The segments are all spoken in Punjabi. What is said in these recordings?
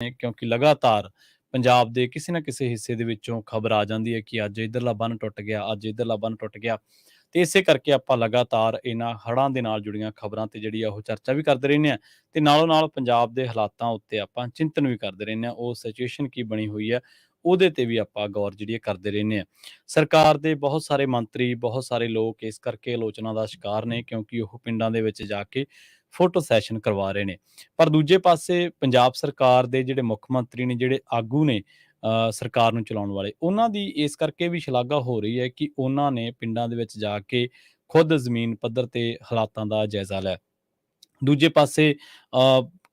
ਨੇ ਕਿਉਂਕਿ ਲਗਾਤਾਰ ਪੰਜਾਬ ਦੇ ਕਿਸੇ ਨਾ ਕਿਸੇ ਹਿੱਸੇ ਦੇ ਵਿੱਚੋਂ ਖਬਰ ਆ ਜਾਂਦੀ ਹੈ ਕਿ ਅੱਜ ਇੱਧਰਲਾ ਬੰਨ ਟੁੱਟ ਗਿਆ, ਅੱਜ ਇੱਧਰਲਾ ਬੰਨ ਟੁੱਟ ਗਿਆ। ਤੇ ਇਸੇ ਕਰਕੇ ਆਪਾਂ ਲਗਾਤਾਰ ਇਹਨਾਂ ਹੜ੍ਹਾਂ ਦੇ ਨਾਲ ਜੁੜੀਆਂ ਖਬਰਾਂ ਤੇ ਜਿਹੜੀ ਆ ਉਹ ਚਰਚਾ ਵੀ ਕਰਦੇ ਰਹਿੰਦੇ ਹਾਂ ਤੇ ਨਾਲੋਂ ਨਾਲ ਪੰਜਾਬ ਦੇ ਹਾਲਾਤਾਂ ਉੱਤੇ ਆਪਾਂ ਚਿੰਤਨ ਵੀ ਕਰਦੇ ਰਹਿੰਦੇ ਹਾਂ। ਉਹ ਸਿਚੁਏਸ਼ਨ ਕੀ ਬਣੀ ਹੋਈ ਹੈ ਉਹਦੇ ਤੇ ਵੀ ਆਪਾਂ ਗੌਰ ਜਿਹੜੀ ਹੈ ਕਰਦੇ ਰਹਿੰਦੇ ਹਾਂ। ਸਰਕਾਰ ਦੇ ਬਹੁਤ ਸਾਰੇ ਮੰਤਰੀ, ਬਹੁਤ ਸਾਰੇ ਲੋਕ ਇਸ ਕਰਕੇ ਆਲੋਚਨਾ ਦਾ ਸ਼ਿਕਾਰ ਨੇ ਕਿਉਂਕਿ ਉਹ ਪਿੰਡਾਂ ਦੇ ਵਿੱਚ ਜਾ ਕੇ ਫੋਟੋ ਸੈਸ਼ਨ ਕਰਵਾ ਰਹੇ ਨੇ। ਪਰ ਦੂਜੇ ਪਾਸੇ ਪੰਜਾਬ ਸਰਕਾਰ ਦੇ ਜਿਹੜੇ ਮੁੱਖ ਮੰਤਰੀ ਨੇ, ਜਿਹੜੇ ਆਗੂ ਨੇ ਸਰਕਾਰ ਨੂੰ ਚਲਾਉਣ ਵਾਲੇ, ਉਹਨਾਂ ਦੀ ਇਸ ਕਰਕੇ ਵੀ ਸ਼ਲਾਘਾ ਹੋ ਰਹੀ ਹੈ ਕਿ ਉਹਨਾਂ ਨੇ ਪਿੰਡਾਂ ਦੇ ਵਿੱਚ ਜਾ ਕੇ ਖੁਦ ਜ਼ਮੀਨ ਪੱਧਰ ਤੇ ਹਾਲਾਤਾਂ ਦਾ ਜਾਇਜ਼ਾ ਲਿਆ। ਦੂਜੇ ਪਾਸੇ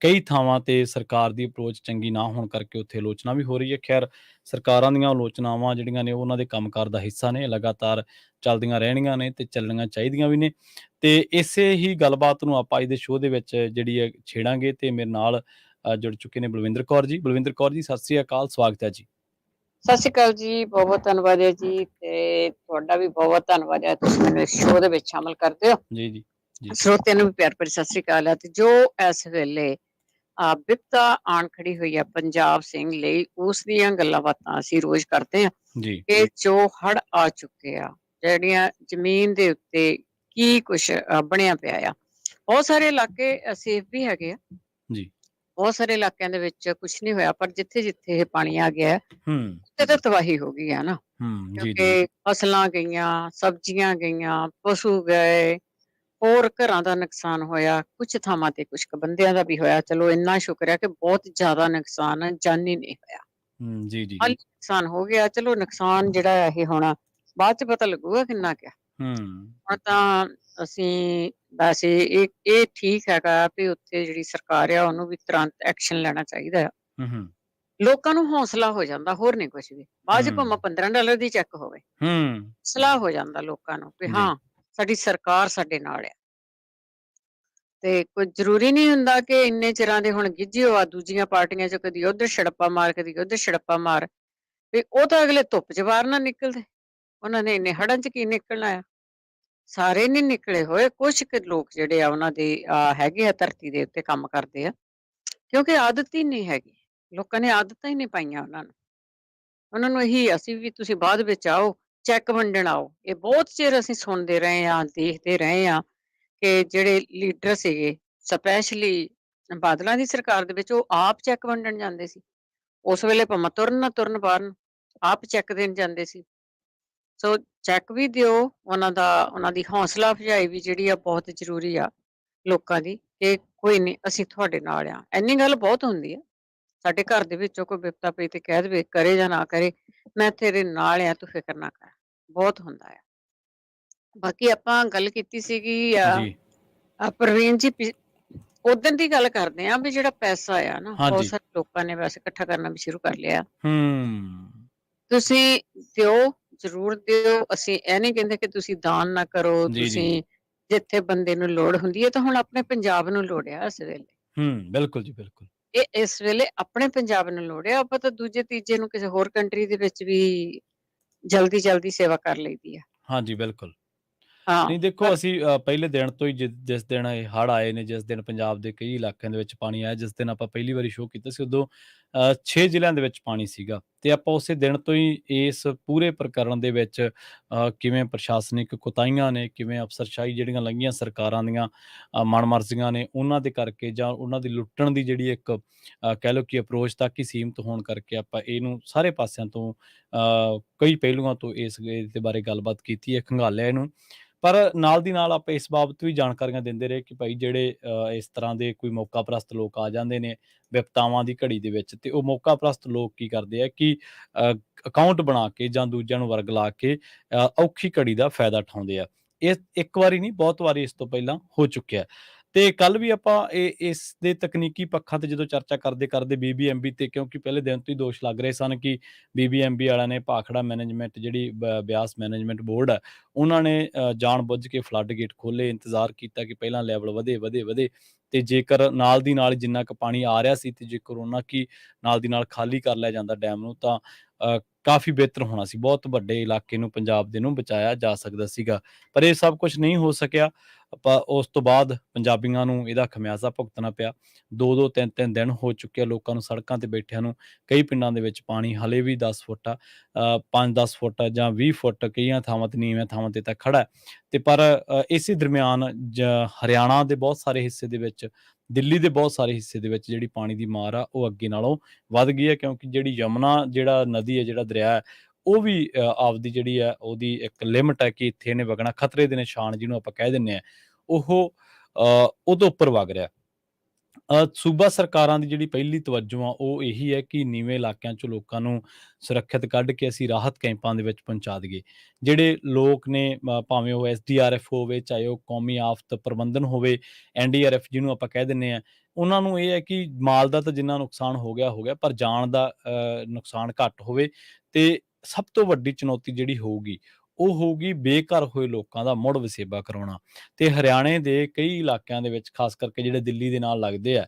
ਕਈ ਥਾਵਾਂ ਤੇ ਸਰਕਾਰ ਦੀ ਅਪਰੋਚ ਚੰਗੀ ਨਾ ਹੋਣ ਕਰਕੇ ਉੱਥੇ ਆਲੋਚਨਾ ਵੀ ਹੋ ਰਹੀ ਹੈ। ਖੈਰ, ਸਰਕਾਰਾਂ ਦੀਆਂ ਆਲੋਚਨਾਵਾਂ ਜਿਹੜੀਆਂ ਨੇ ਉਹਨਾਂ ਦੇ ਕੰਮਕਾਰ ਦਾ ਹਿੱਸਾ ਨੇ, ਲਗਾਤਾਰ ਚੱਲਦੀਆਂ ਰਹਿਣੀਆਂ ਨੇ ਤੇ ਚੱਲਣੀਆਂ ਚਾਹੀਦੀਆਂ ਵੀ ਨੇ। ਤੇ ਇਸੇ ਹੀ ਗੱਲਬਾਤ ਨੂੰ ਆਪਾਂ ਅੱਜ ਦੇ ਸ਼ੋਅ ਦੇ ਵਿੱਚ ਜਿਹੜੀ ਹੈ ਛੇੜਾਂਗੇ ਤੇ ਮੇਰੇ ਨਾਲ ਜੁੜ ਚੁੱਕੇ ਨੇ ਬਲਵਿੰਦਰ ਕੌਰ ਜੀ। ਬਲਵਿੰਦਰ ਕੌਰ ਜੀ, ਸਤਿ ਸ੍ਰੀ ਅਕਾਲ, ਸਵਾਗਤ ਹੈ ਜੀ। ਸਤਿ ਸ਼੍ਰੀ ਅਕਾਲ ਜੀ, ਬਹੁਤ ਧੰਨਵਾਦ ਹੈ ਜੀ, ਤੇ ਤੁਹਾਡਾ ਵੀ ਬਹੁਤ ਧੰਨਵਾਦ ਹੈ, ਤੁਸੀਂ ਮੈਨੂੰ ਇਸ ਸ਼ੋਅ ਦੇ ਵਿੱਚ ਸ਼ਾਮਲ ਕਰਦੇ ਹੋ। ਜੀ ਜੀ ਜੀ। ਸਰੋਤਿਆਂ ਨੂੰ ਵੀ ਪਿਆਰ ਭਰੀ ਸਤਿ ਸ਼੍ਰੀ ਅਕਾਲ ਹੈ। ਤੇ ਜੋ ਇਸ ਵੇਲੇ ਬਿਪਤਾ ਆਣ ਖੜੀ ਹੋਈ ਹੈ ਪੰਜਾਬ ਸਿੰਘ ਲਈ, ਉਸ ਦੀਆਂ ਗੱਲਾਂ ਬਾਤਾਂ ਅਸੀਂ ਰੋਜ਼ ਕਰਦੇ ਹਾਂ ਜੀ ਕਿ ਜੋ ਹੜ੍ਹ ਆ ਚੁੱਕੇ ਆ, ਜਿਹੜੀਆਂ ਜ਼ਮੀਨ ਦੇ ਉੱਤੇ ਕੀ ਕੁਛ ਬਣਿਆ ਪਿਆ ਆ। ਬਹੁਤ ਸਾਰੇ ਇਲਾਕੇ ਸੇਫ ਵੀ ਹੈਗੇ ਆ, ਜੀ। ਬਹੁਤ ਸਾਰੇ ਇਲਾਕਿਆਂ ਦੇ ਵਿੱਚ ਕੁਛ ਨਹੀਂ ਹੋਇਆ, ਪਰ ਜਿੱਥੇ ਜਿੱਥੇ ਇਹ ਪਾਣੀ ਆ ਗਿਆ ਉੱਥੇ ਤਾਂ ਤਬਾਹੀ ਹੋ ਗਈ ਹੈ ਨਾ, ਜੀ ਜੀ। ਕਿਉਂਕਿ ਫਸਲਾਂ ਗਈਆਂ, ਸਬਜ਼ੀਆਂ ਗਈਆਂ, ਪਸ਼ੂ ਗਏ, ਹੋਰ ਘਰਾਂ ਦਾ ਨੁਕਸਾਨ ਹੋਇਆ, ਕੁਛ ਥਾਵਾਂ ਤੇ ਕੁਛ ਕੁ ਬੰਦਿਆਂ ਦਾ ਵੀ ਹੋਇਆ। ਚਲੋ ਇੰਨਾ ਸ਼ੁਕਰ ਹੈ ਕਿ ਬਹੁਤ ਜ਼ਿਆਦਾ ਨੁਕਸਾਨ ਜਾਨੀ ਨਹੀਂ ਹੋਇਆ। ਜੀ ਜੀ ਮਾਲੀ ਜੀ। ਨੁਕਸਾਨ ਹੋ ਗਿਆ, ਚਲੋ ਨੁਕਸਾਨ ਜਿਹੜਾ ਇਹ ਹੋਣਾ ਬਾਅਦ ਚ ਪਤਾ ਲੱਗੂਗਾ ਕਿੰਨਾ ਕੁ ਆ। ਹੁਣ ਤਾਂ ਅਸੀਂ ਵੈਸੇ ਇਹ ਠੀਕ ਹੈਗਾ ਵੀ ਉੱਥੇ ਜਿਹੜੀ ਸਰਕਾਰ ਆ ਉਹਨੂੰ ਵੀ ਤੁਰੰਤ ਐਕਸ਼ਨ ਲੈਣਾ ਚਾਹੀਦਾ ਆ। ਲੋਕਾਂ ਨੂੰ ਹੌਸਲਾ ਹੋ ਜਾਂਦਾ, ਹੋਰ ਨਹੀਂ ਕੁਛ ਵੀ। ਬਾਅਦ ਚ ਭਾਵੇਂ $15 ਦੀ ਚੈੱਕ ਹੋਵੇ, ਹੌਸਲਾ ਹੋ ਜਾਂਦਾ ਲੋਕਾਂ ਨੂੰ ਵੀ ਹਾਂ ਸਾਡੀ ਸਰਕਾਰ ਸਾਡੇ ਨਾਲ ਆ। ਤੇ ਕੋਈ ਜ਼ਰੂਰੀ ਨਹੀਂ ਹੁੰਦਾ ਕਿ ਇੰਨੇ ਚਿਰਾਂ ਦੇ ਹੁਣ ਗਿੱਝੇ ਹੋ ਆ ਦੂਜੀਆਂ ਪਾਰਟੀਆਂ ਚ, ਕਦੀ ਉੱਧਰ ਛੜੱਪਾ ਮਾਰ, ਕਦੀ ਉੱਧਰ ਛੜੱਪਾ ਮਾਰ, ਵੀ ਉਹ ਤਾਂ ਅਗਲੇ ਧੁੱਪ ਚ ਬਾਹਰ ਨਾ ਨਿਕਲਦੇ। ਉਹਨਾਂ ਨੇ ਇੰਨੇ ਹੜ੍ਹਾਂ ਚ ਕੀ ਨਿਕਲਣਾ ਆ। ਸਾਰੇ ਨਹੀਂ ਨਿਕਲੇ ਹੋਏ, ਕੁਛ ਕੁ ਲੋਕ ਜਿਹੜੇ ਆ ਉਹਨਾਂ ਦੇ ਹੈਗੇ ਆ ਧਰਤੀ ਦੇ ਉੱਤੇ ਕੰਮ ਕਰਦੇ ਆ, ਕਿਉਂਕਿ ਆਦਤ ਹੀ ਨਹੀਂ ਹੈਗੀ। ਲੋਕਾਂ ਨੇ ਆਦਤਾਂ ਹੀ ਨਹੀਂ ਪਾਈਆਂ ਉਹਨਾਂ ਨੂੰ ਇਹੀ ਅਸੀਂ ਵੀ ਤੁਸੀਂ ਬਾਅਦ ਵਿੱਚ ਆਓ, ਚੈੱਕ ਵੰਡਣ ਆਓ। ਇਹ ਬਹੁਤ ਚਿਰ ਅਸੀਂ ਸੁਣਦੇ ਰਹੇ ਹਾਂ, ਦੇਖਦੇ ਰਹੇ ਹਾਂ ਕਿ ਜਿਹੜੇ ਲੀਡਰ ਸੀਗੇ, ਸਪੈਸ਼ਲੀ ਬਾਦਲਾਂ ਦੀ ਸਰਕਾਰ ਦੇ ਵਿੱਚ, ਉਹ ਆਪ ਚੈੱਕ ਵੰਡਣ ਜਾਂਦੇ ਸੀ। ਉਸ ਵੇਲੇ ਭਾਵੇਂ ਤੁਰਨ ਨਾ ਤੁਰਨ ਬਾਹਰ ਨੂੰ, ਆਪ ਚੈੱਕ ਦੇਣ ਜਾਂਦੇ ਸੀ। ਸੋ ਚੈੱਕ ਵੀ ਦਿਓ, ਉਹਨਾਂ ਦੀ ਹੌਸਲਾ ਅਫਜ਼ਾਈ ਵੀ ਜਿਹੜੀ ਆ ਬਹੁਤ ਜ਼ਰੂਰੀ ਆ ਲੋਕਾਂ ਦੀ, ਕਿ ਕੋਈ ਨਹੀਂ ਅਸੀਂ ਤੁਹਾਡੇ ਨਾਲ ਆ। ਇੰਨੀ ਗੱਲ ਬਹੁਤ ਹੁੰਦੀ ਆ। ਸਾਡੇ ਘਰ ਦੇ ਵਿੱਚੋਂ ਕੋਈ ਬਿਪਤਾ ਪਈ ਤੇ ਕਹਿ ਦੇਵੇ, ਕਰੇ ਜਾਂ ਨਾ ਕਰੇ, ਮੈਂ ਤੇਰੇ ਨਾਲ ਆ, ਤੂੰ ਫਿਕਰ ਨਾ ਕਰ, ਬਹੁਤ ਹੁੰਦਾ ਆ। ਬਾਕੀ ਆਪਾਂ ਗੱਲ ਕੀਤੀ ਸੀਗੀ ਪ੍ਰਵੀਨ ਜੀ, ਉਦਣ ਦੀ ਗੱਲ ਕਰਦੇ ਆ ਵੀ ਜਿਹੜਾ ਪੈਸਾ ਆ ਨਾ, ਬਹੁਤ ਸਾਰੇ ਲੋਕਾਂ ਨੇ ਵੈਸੇ ਇਕੱਠਾ ਕਰਨਾ ਵੀ ਸ਼ੁਰੂ ਕਰ ਲਿਆ। ਤੁਸੀਂ ਦਿਓ, ਜ਼ਰੂਰ ਦਿਓ। ਅਸੀਂ ਇਹ ਨਹੀਂ ਕਹਿੰਦੇ ਕਿ ਤੁਸੀਂ ਦਾਨ ਨਾ ਕਰੋ। ਤੁਸੀਂ ਜਿੱਥੇ ਬੰਦੇ ਨੂੰ ਲੋੜ ਹੁੰਦੀ ਹੈ, ਤਾਂ ਹੁਣ ਆਪਣੇ ਪੰਜਾਬ ਨੂੰ ਲੋੜ ਆ ਇਸ ਵੇਲੇ। ਬਿਲਕੁਲ ਜੀ, ਬਿਲਕੁਲ। ਇਹ ਇਸ ਵੇਲੇ ਆਪਣੇ ਪੰਜਾਬ ਨੂੰ ਲੋੜ ਆ। ਆਪਾਂ ਤਾਂ ਦੂਜੇ ਤੀਜੇ ਨੂੰ ਕਿਸੇ ਹੋਰ ਕੰਟਰੀ ਦੇ ਵਿੱਚ ਵੀ ਜਲਦੀ ਸੇਵਾ ਕਰ ਲਈਦੀ ਆ। ਹਾਂਜੀ, ਬਿਲਕੁਲ। ਨਹੀਂ, ਦੇਖੋ, ਪਰ ਅਸੀਂ ਪਹਿਲੇ ਦਿਨ ਤੋਂ ਹੀ ਜਿਸ ਦਿਨ ਇਹ ਹੜ੍ਹ ਆਏ ਨੇ, ਜਿਸ ਦਿਨ ਪੰਜਾਬ ਦੇ ਕਈ ਇਲਾਕਿਆਂ ਦੇ ਵਿੱਚ ਪਾਣੀ ਆਇਆ, ਜਿਸ ਦਿਨ ਆਪਾਂ ਪਹਿਲੀ ਵਾਰੀ ਸ਼ੋਅ ਕੀਤਾ ਸੀ, ਉਦੋਂ 6 ਜ਼ਿਲ੍ਹਿਆਂ ਦੇ ਵਿੱਚ ਪਾਣੀ ਸੀਗਾ। ਤੇ ਆਪਾਂ ਉਸੇ ਦਿਨ ਤੋਂ ਹੀ ਇਸ ਪੂਰੇ ਪ੍ਰਕਰਨ ਦੇ ਵਿੱਚ ਕਿਵੇਂ ਪ੍ਰਸ਼ਾਸਨਿਕ ਕੁਤਾਹੀਆਂ ਨੇ, ਕਿਵੇਂ ਅਫਸਰਸ਼ਾਹੀ ਜਿਹੜੀਆਂ ਲੰਘੀਆਂ ਸਰਕਾਰਾਂ ਦੀਆਂ ਮਨਮਰਜ਼ੀਆਂ ਨੇ, ਉਹਨਾਂ ਦੇ ਕਰਕੇ ਜਾਂ ਉਹਨਾਂ ਦੀ ਲੁੱਟਣ ਦੀ ਜਿਹੜੀ ਇੱਕ ਕਹਿ ਲਓ ਕਿ ਅਪਰੋਚ ਤੱਕ ਹੀ ਸੀਮਿਤ ਹੋਣ ਕਰਕੇ ਆਪਾਂ ਇਹਨੂੰ ਸਾਰੇ ਪਾਸਿਆਂ ਤੋਂ ਕਈ ਪਹਿਲੂਆਂ ਤੋਂ ਇਸ ਦੇ ਬਾਰੇ ਗੱਲਬਾਤ ਕੀਤੀ ਹੈ, ਖੰਗਾਲਿਆ ਇਹਨੂੰ। ਪਰ ਨਾਲ ਦੀ ਨਾਲ ਆਪਾਂ ਇਸ ਬਾਬਤ ਵੀ ਜਾਣਕਾਰੀਆਂ ਦਿੰਦੇ ਰਹੇ ਕਿ ਭਾਈ ਜਿਹੜੇ ਇਸ ਤਰ੍ਹਾਂ ਦੇ ਕੋਈ ਮੌਕਾ ਪ੍ਰਸਤ ਲੋਕ ਆ ਜਾਂਦੇ ਨੇ ਵਿਪਤਾਵਾਂ ਦੀ ਘੜੀ ਦੇ ਵਿੱਚ, ਤੇ ਉਹ ਮੌਕਾ ਪ੍ਰਸਤ ਲੋਕ ਕੀ ਕਰਦੇ ਆ ਕਿ ਅਕਾਊਂਟ ਬਣਾ ਕੇ ਜਾਂ ਦੂਜਿਆਂ ਨੂੰ ਵਰਗਲਾ ਕੇ ਔਖੀ ਘੜੀ ਦਾ ਫਾਇਦਾ ਉਠਾਉਂਦੇ ਆ। ਇਹ ਇੱਕ ਵਾਰੀ ਨਹੀਂ, ਬਹੁਤ ਵਾਰੀ ਇਸ ਤੋਂ ਪਹਿਲਾਂ ਹੋ ਚੁੱਕਿਆ। ਤੇ ਕੱਲ ਵੀ ਆਪਾਂ ਇਸ ਦੇ ਤਕਨੀਕੀ ਪੱਖਾਂ ਤੇ ਜਦੋਂ ਚਰਚਾ ਕਰਦੇ BBMB ਤੇ, ਕਿਉਂਕਿ ਪਹਿਲੇ ਦਿਨ ਤੋਂ ਹੀ ਦੋਸ਼ ਲੱਗ ਰਹੇ ਸਨ ਕਿ BBMB ਵਾਲਿਆਂ ਨੇ, ਭਾਖੜਾ ਮੈਨੇਜਮੈਂਟ ਜਿਹੜੀ ਬਿਆਸ ਮੈਨੇਜਮੈਂਟ ਬੋਰਡ ਹੈ, ਉਹਨਾਂ ਨੇ ਜਾਣ ਬੁੱਝ ਕੇ ਫਲੱਡ ਗੇਟ ਖੋਲੇ, ਇੰਤਜ਼ਾਰ ਕੀਤਾ ਕਿ ਪਹਿਲਾਂ ਲੈਵਲ ਵਧੇ ਤੇ ਜੇਕਰ ਨਾਲ ਦੀ ਨਾਲ ਜਿੰਨਾ ਕੁ ਪਾਣੀ ਆ ਰਿਹਾ ਸੀ ਤੇ ਜੇਕਰ ਉਹਨਾਂ ਕੀ ਨਾਲ ਦੀ ਨਾਲ ਖਾਲੀ ਕਰ ਲਿਆ ਜਾਂਦਾ ਡੈਮ ਨੂੰ, ਤਾਂ ਕਾਫੀ ਬਿਹਤਰ ਹੋਣਾ ਸੀ। ਬਹੁਤ ਵੱਡੇ ਇਲਾਕੇ ਨੂੰ, ਪੰਜਾਬ ਦੇ ਨੂੰ ਬਚਾਇਆ ਜਾ ਸਕਦਾ ਸੀਗਾ। ਪਰ ਇਹ ਸਭ ਕੁਝ ਨਹੀਂ ਹੋ ਸਕਿਆ। ਉਸ ਤੋਂ ਬਾਅਦ ਪੰਜਾਬੀਆਂ ਨੂੰ ਇਹਦਾ ਖਮਿਆਜ਼ਾ ਭੁਗਤਣਾ ਪਿਆ। 2-2 3-3 ਦਿਨ ਹੋ ਚੁੱਕੇ ਆ ਲੋਕਾਂ ਨੂੰ ਸੜਕਾਂ ਤੇ ਬੈਠਿਆਂ ਨੂੰ। ਕਈ ਪਿੰਡਾਂ ਦੇ ਵਿੱਚ ਪਾਣੀ ਹਾਲੇ ਵੀ 10 ਫੁੱਟ ਆ, 5-10 ਫੁੱਟ ਜਾਂ 20 ਫੁੱਟ ਕਈਆਂ ਥਾਵਾਂ ਤੇ, ਨੀਵੀਆਂ ਥਾਵਾਂ ਤੇ ਤਾਂ ਖੜਾ ਹੈ। ਤੇ ਪਰ ਇਸੇ ਦਰਮਿਆਨ ਹਰਿਆਣਾ ਦੇ ਬਹੁਤ ਸਾਰੇ ਹਿੱਸੇ ਦੇ ਵਿੱਚ, ਦਿੱਲੀ ਦੇ ਬਹੁਤ ਸਾਰੇ ਹਿੱਸੇ ਦੇ ਵਿੱਚ ਜਿਹੜੀ ਪਾਣੀ ਦੀ ਮਾਰ ਆ ਉਹ ਅੱਗੇ ਨਾਲੋਂ ਵੱਧ ਗਈ ਹੈ, ਕਿਉਂਕਿ ਜਿਹੜੀ ਯਮੁਨਾ ਜਿਹੜਾ ਨਦੀ ਹੈ, ਜਿਹੜਾ ਦਰਿਆ ਹੈ, ਉਹ ਵੀ ਆਪਦੀ ਜਿਹੜੀ ਹੈ ਉਹਦੀ ਇੱਕ ਲਿਮਟ ਹੈ ਕਿ ਇੱਥੇ ਇਹਨੇ ਵਗਣਾ, ਖਤਰੇ ਦੇ ਨਿਸ਼ਾਨ ਜਿਹਨੂੰ ਆਪਾਂ ਕਹਿ ਦਿੰਦੇ ਹਾਂ, ਉਹ ਉਹ ਤੋਂ ਉੱਪਰ ਵਗ ਰਿਹਾ। ਸੂਬਾ ਸਰਕਾਰਾਂ ਦੀ ਜਿਹੜੀ ਪਹਿਲੀ ਤਵੱਜੋ ਆ ਉਹ ਇਹੀ ਹੈ ਕਿ ਨੀਵੇਂ ਇਲਾਕਿਆਂ 'ਚੋਂ ਲੋਕਾਂ ਨੂੰ ਸੁਰੱਖਿਅਤ ਕੱਢ ਕੇ ਅਸੀਂ ਰਾਹਤ ਕੈਂਪਾਂ ਦੇ ਵਿੱਚ ਪਹੁੰਚਾ ਦੇਈਏ। ਜਿਹੜੇ ਲੋਕ ਨੇ ਭਾਵੇਂ ਉਹ SDRF ਹੋਵੇ, ਚਾਹੇ ਉਹ ਕੌਮੀ ਆਫ਼ਤ ਪ੍ਰਬੰਧਨ ਹੋਵੇ, NDRF ਜਿਹਨੂੰ ਆਪਾਂ ਕਹਿ ਦਿੰਦੇ ਹਾਂ, ਉਹਨਾਂ ਨੂੰ ਇਹ ਹੈ ਕਿ ਮਾਲ ਦਾ ਤਾਂ ਜਿੰਨਾ ਨੁਕਸਾਨ ਹੋ ਗਿਆ, ਪਰ ਜਾਨ ਦਾ ਨੁਕਸਾਨ ਘੱਟ ਹੋਵੇ। ਤੇ ਸਭ ਤੋਂ ਵੱਡੀ ਚੁਣੌਤੀ ਜਿਹੜੀ ਹੋਊਗੀ, ਉਹ ਹੋਊਗੀ ਬੇਘਰ ਹੋਏ ਲੋਕਾਂ ਦਾ ਮੁੜ ਵਸੇਬਾ ਕਰਾਉਣਾ। ਤੇ ਹਰਿਆਣੇ ਦੇ ਕਈ ਇਲਾਕਿਆਂ ਦੇ ਵਿੱਚ, ਖਾਸ ਕਰਕੇ ਜਿਹੜੇ ਦਿੱਲੀ ਦੇ ਨਾਲ ਲੱਗਦੇ ਆ,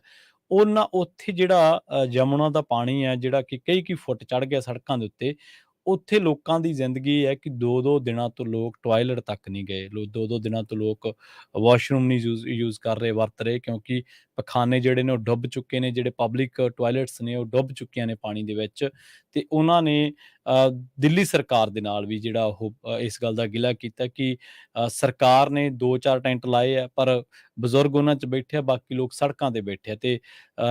ਉਹਨਾਂ ਉੱਥੇ ਜਿਹੜਾ ਯਮੁਨਾ ਦਾ ਪਾਣੀ ਹੈ, ਜਿਹੜਾ ਕਿ ਕਈ ਫੁੱਟ ਚੜ੍ਹ ਗਿਆ ਸੜਕਾਂ ਦੇ ਉੱਤੇ, ਉੱਥੇ ਲੋਕਾਂ ਦੀ ਜ਼ਿੰਦਗੀ ਇਹ ਹੈ ਕਿ 2-2 ਦਿਨਾਂ ਤੋਂ ਲੋਕ ਟਾਇਲਟ ਤੱਕ ਨਹੀਂ ਗਏ। 2-2 ਦਿਨਾਂ ਤੋਂ ਲੋਕ ਵਾਸ਼ਰੂਮ ਨਹੀਂ ਯੂਜ਼ ਕਰ ਰਹੇ, ਵਰਤ ਰਹੇ, ਕਿਉਂਕਿ ਪਖਾਨੇ ਜਿਹੜੇ ਨੇ ਉਹ ਡੁੱਬ ਚੁੱਕੇ ਨੇ, ਜਿਹੜੇ ਪਬਲਿਕ ਟਾਇਲਟਸ ਨੇ ਉਹ ਡੁੱਬ ਚੁੱਕੀਆਂ ਨੇ ਪਾਣੀ ਦੇ ਵਿੱਚ। ਤੇ ਉਹਨਾਂ ਨੇ ਦਿੱਲੀ ਸਰਕਾਰ ਦੇ ਨਾਲ ਵੀ ਜਿਹੜਾ ਉਹ ਇਸ ਗੱਲ ਦਾ ਗਿਲਾ ਕੀਤਾ ਕਿ ਸਰਕਾਰ ਨੇ 2-4 ਟੈਂਟ ਲਾਏ ਆ, ਪਰ ਬਜ਼ੁਰਗ ਉਹਨਾਂ 'ਚ ਬੈਠੇ ਆ, ਬਾਕੀ ਲੋਕ ਸੜਕਾਂ ਤੇ ਬੈਠੇ ਆ। ਤੇ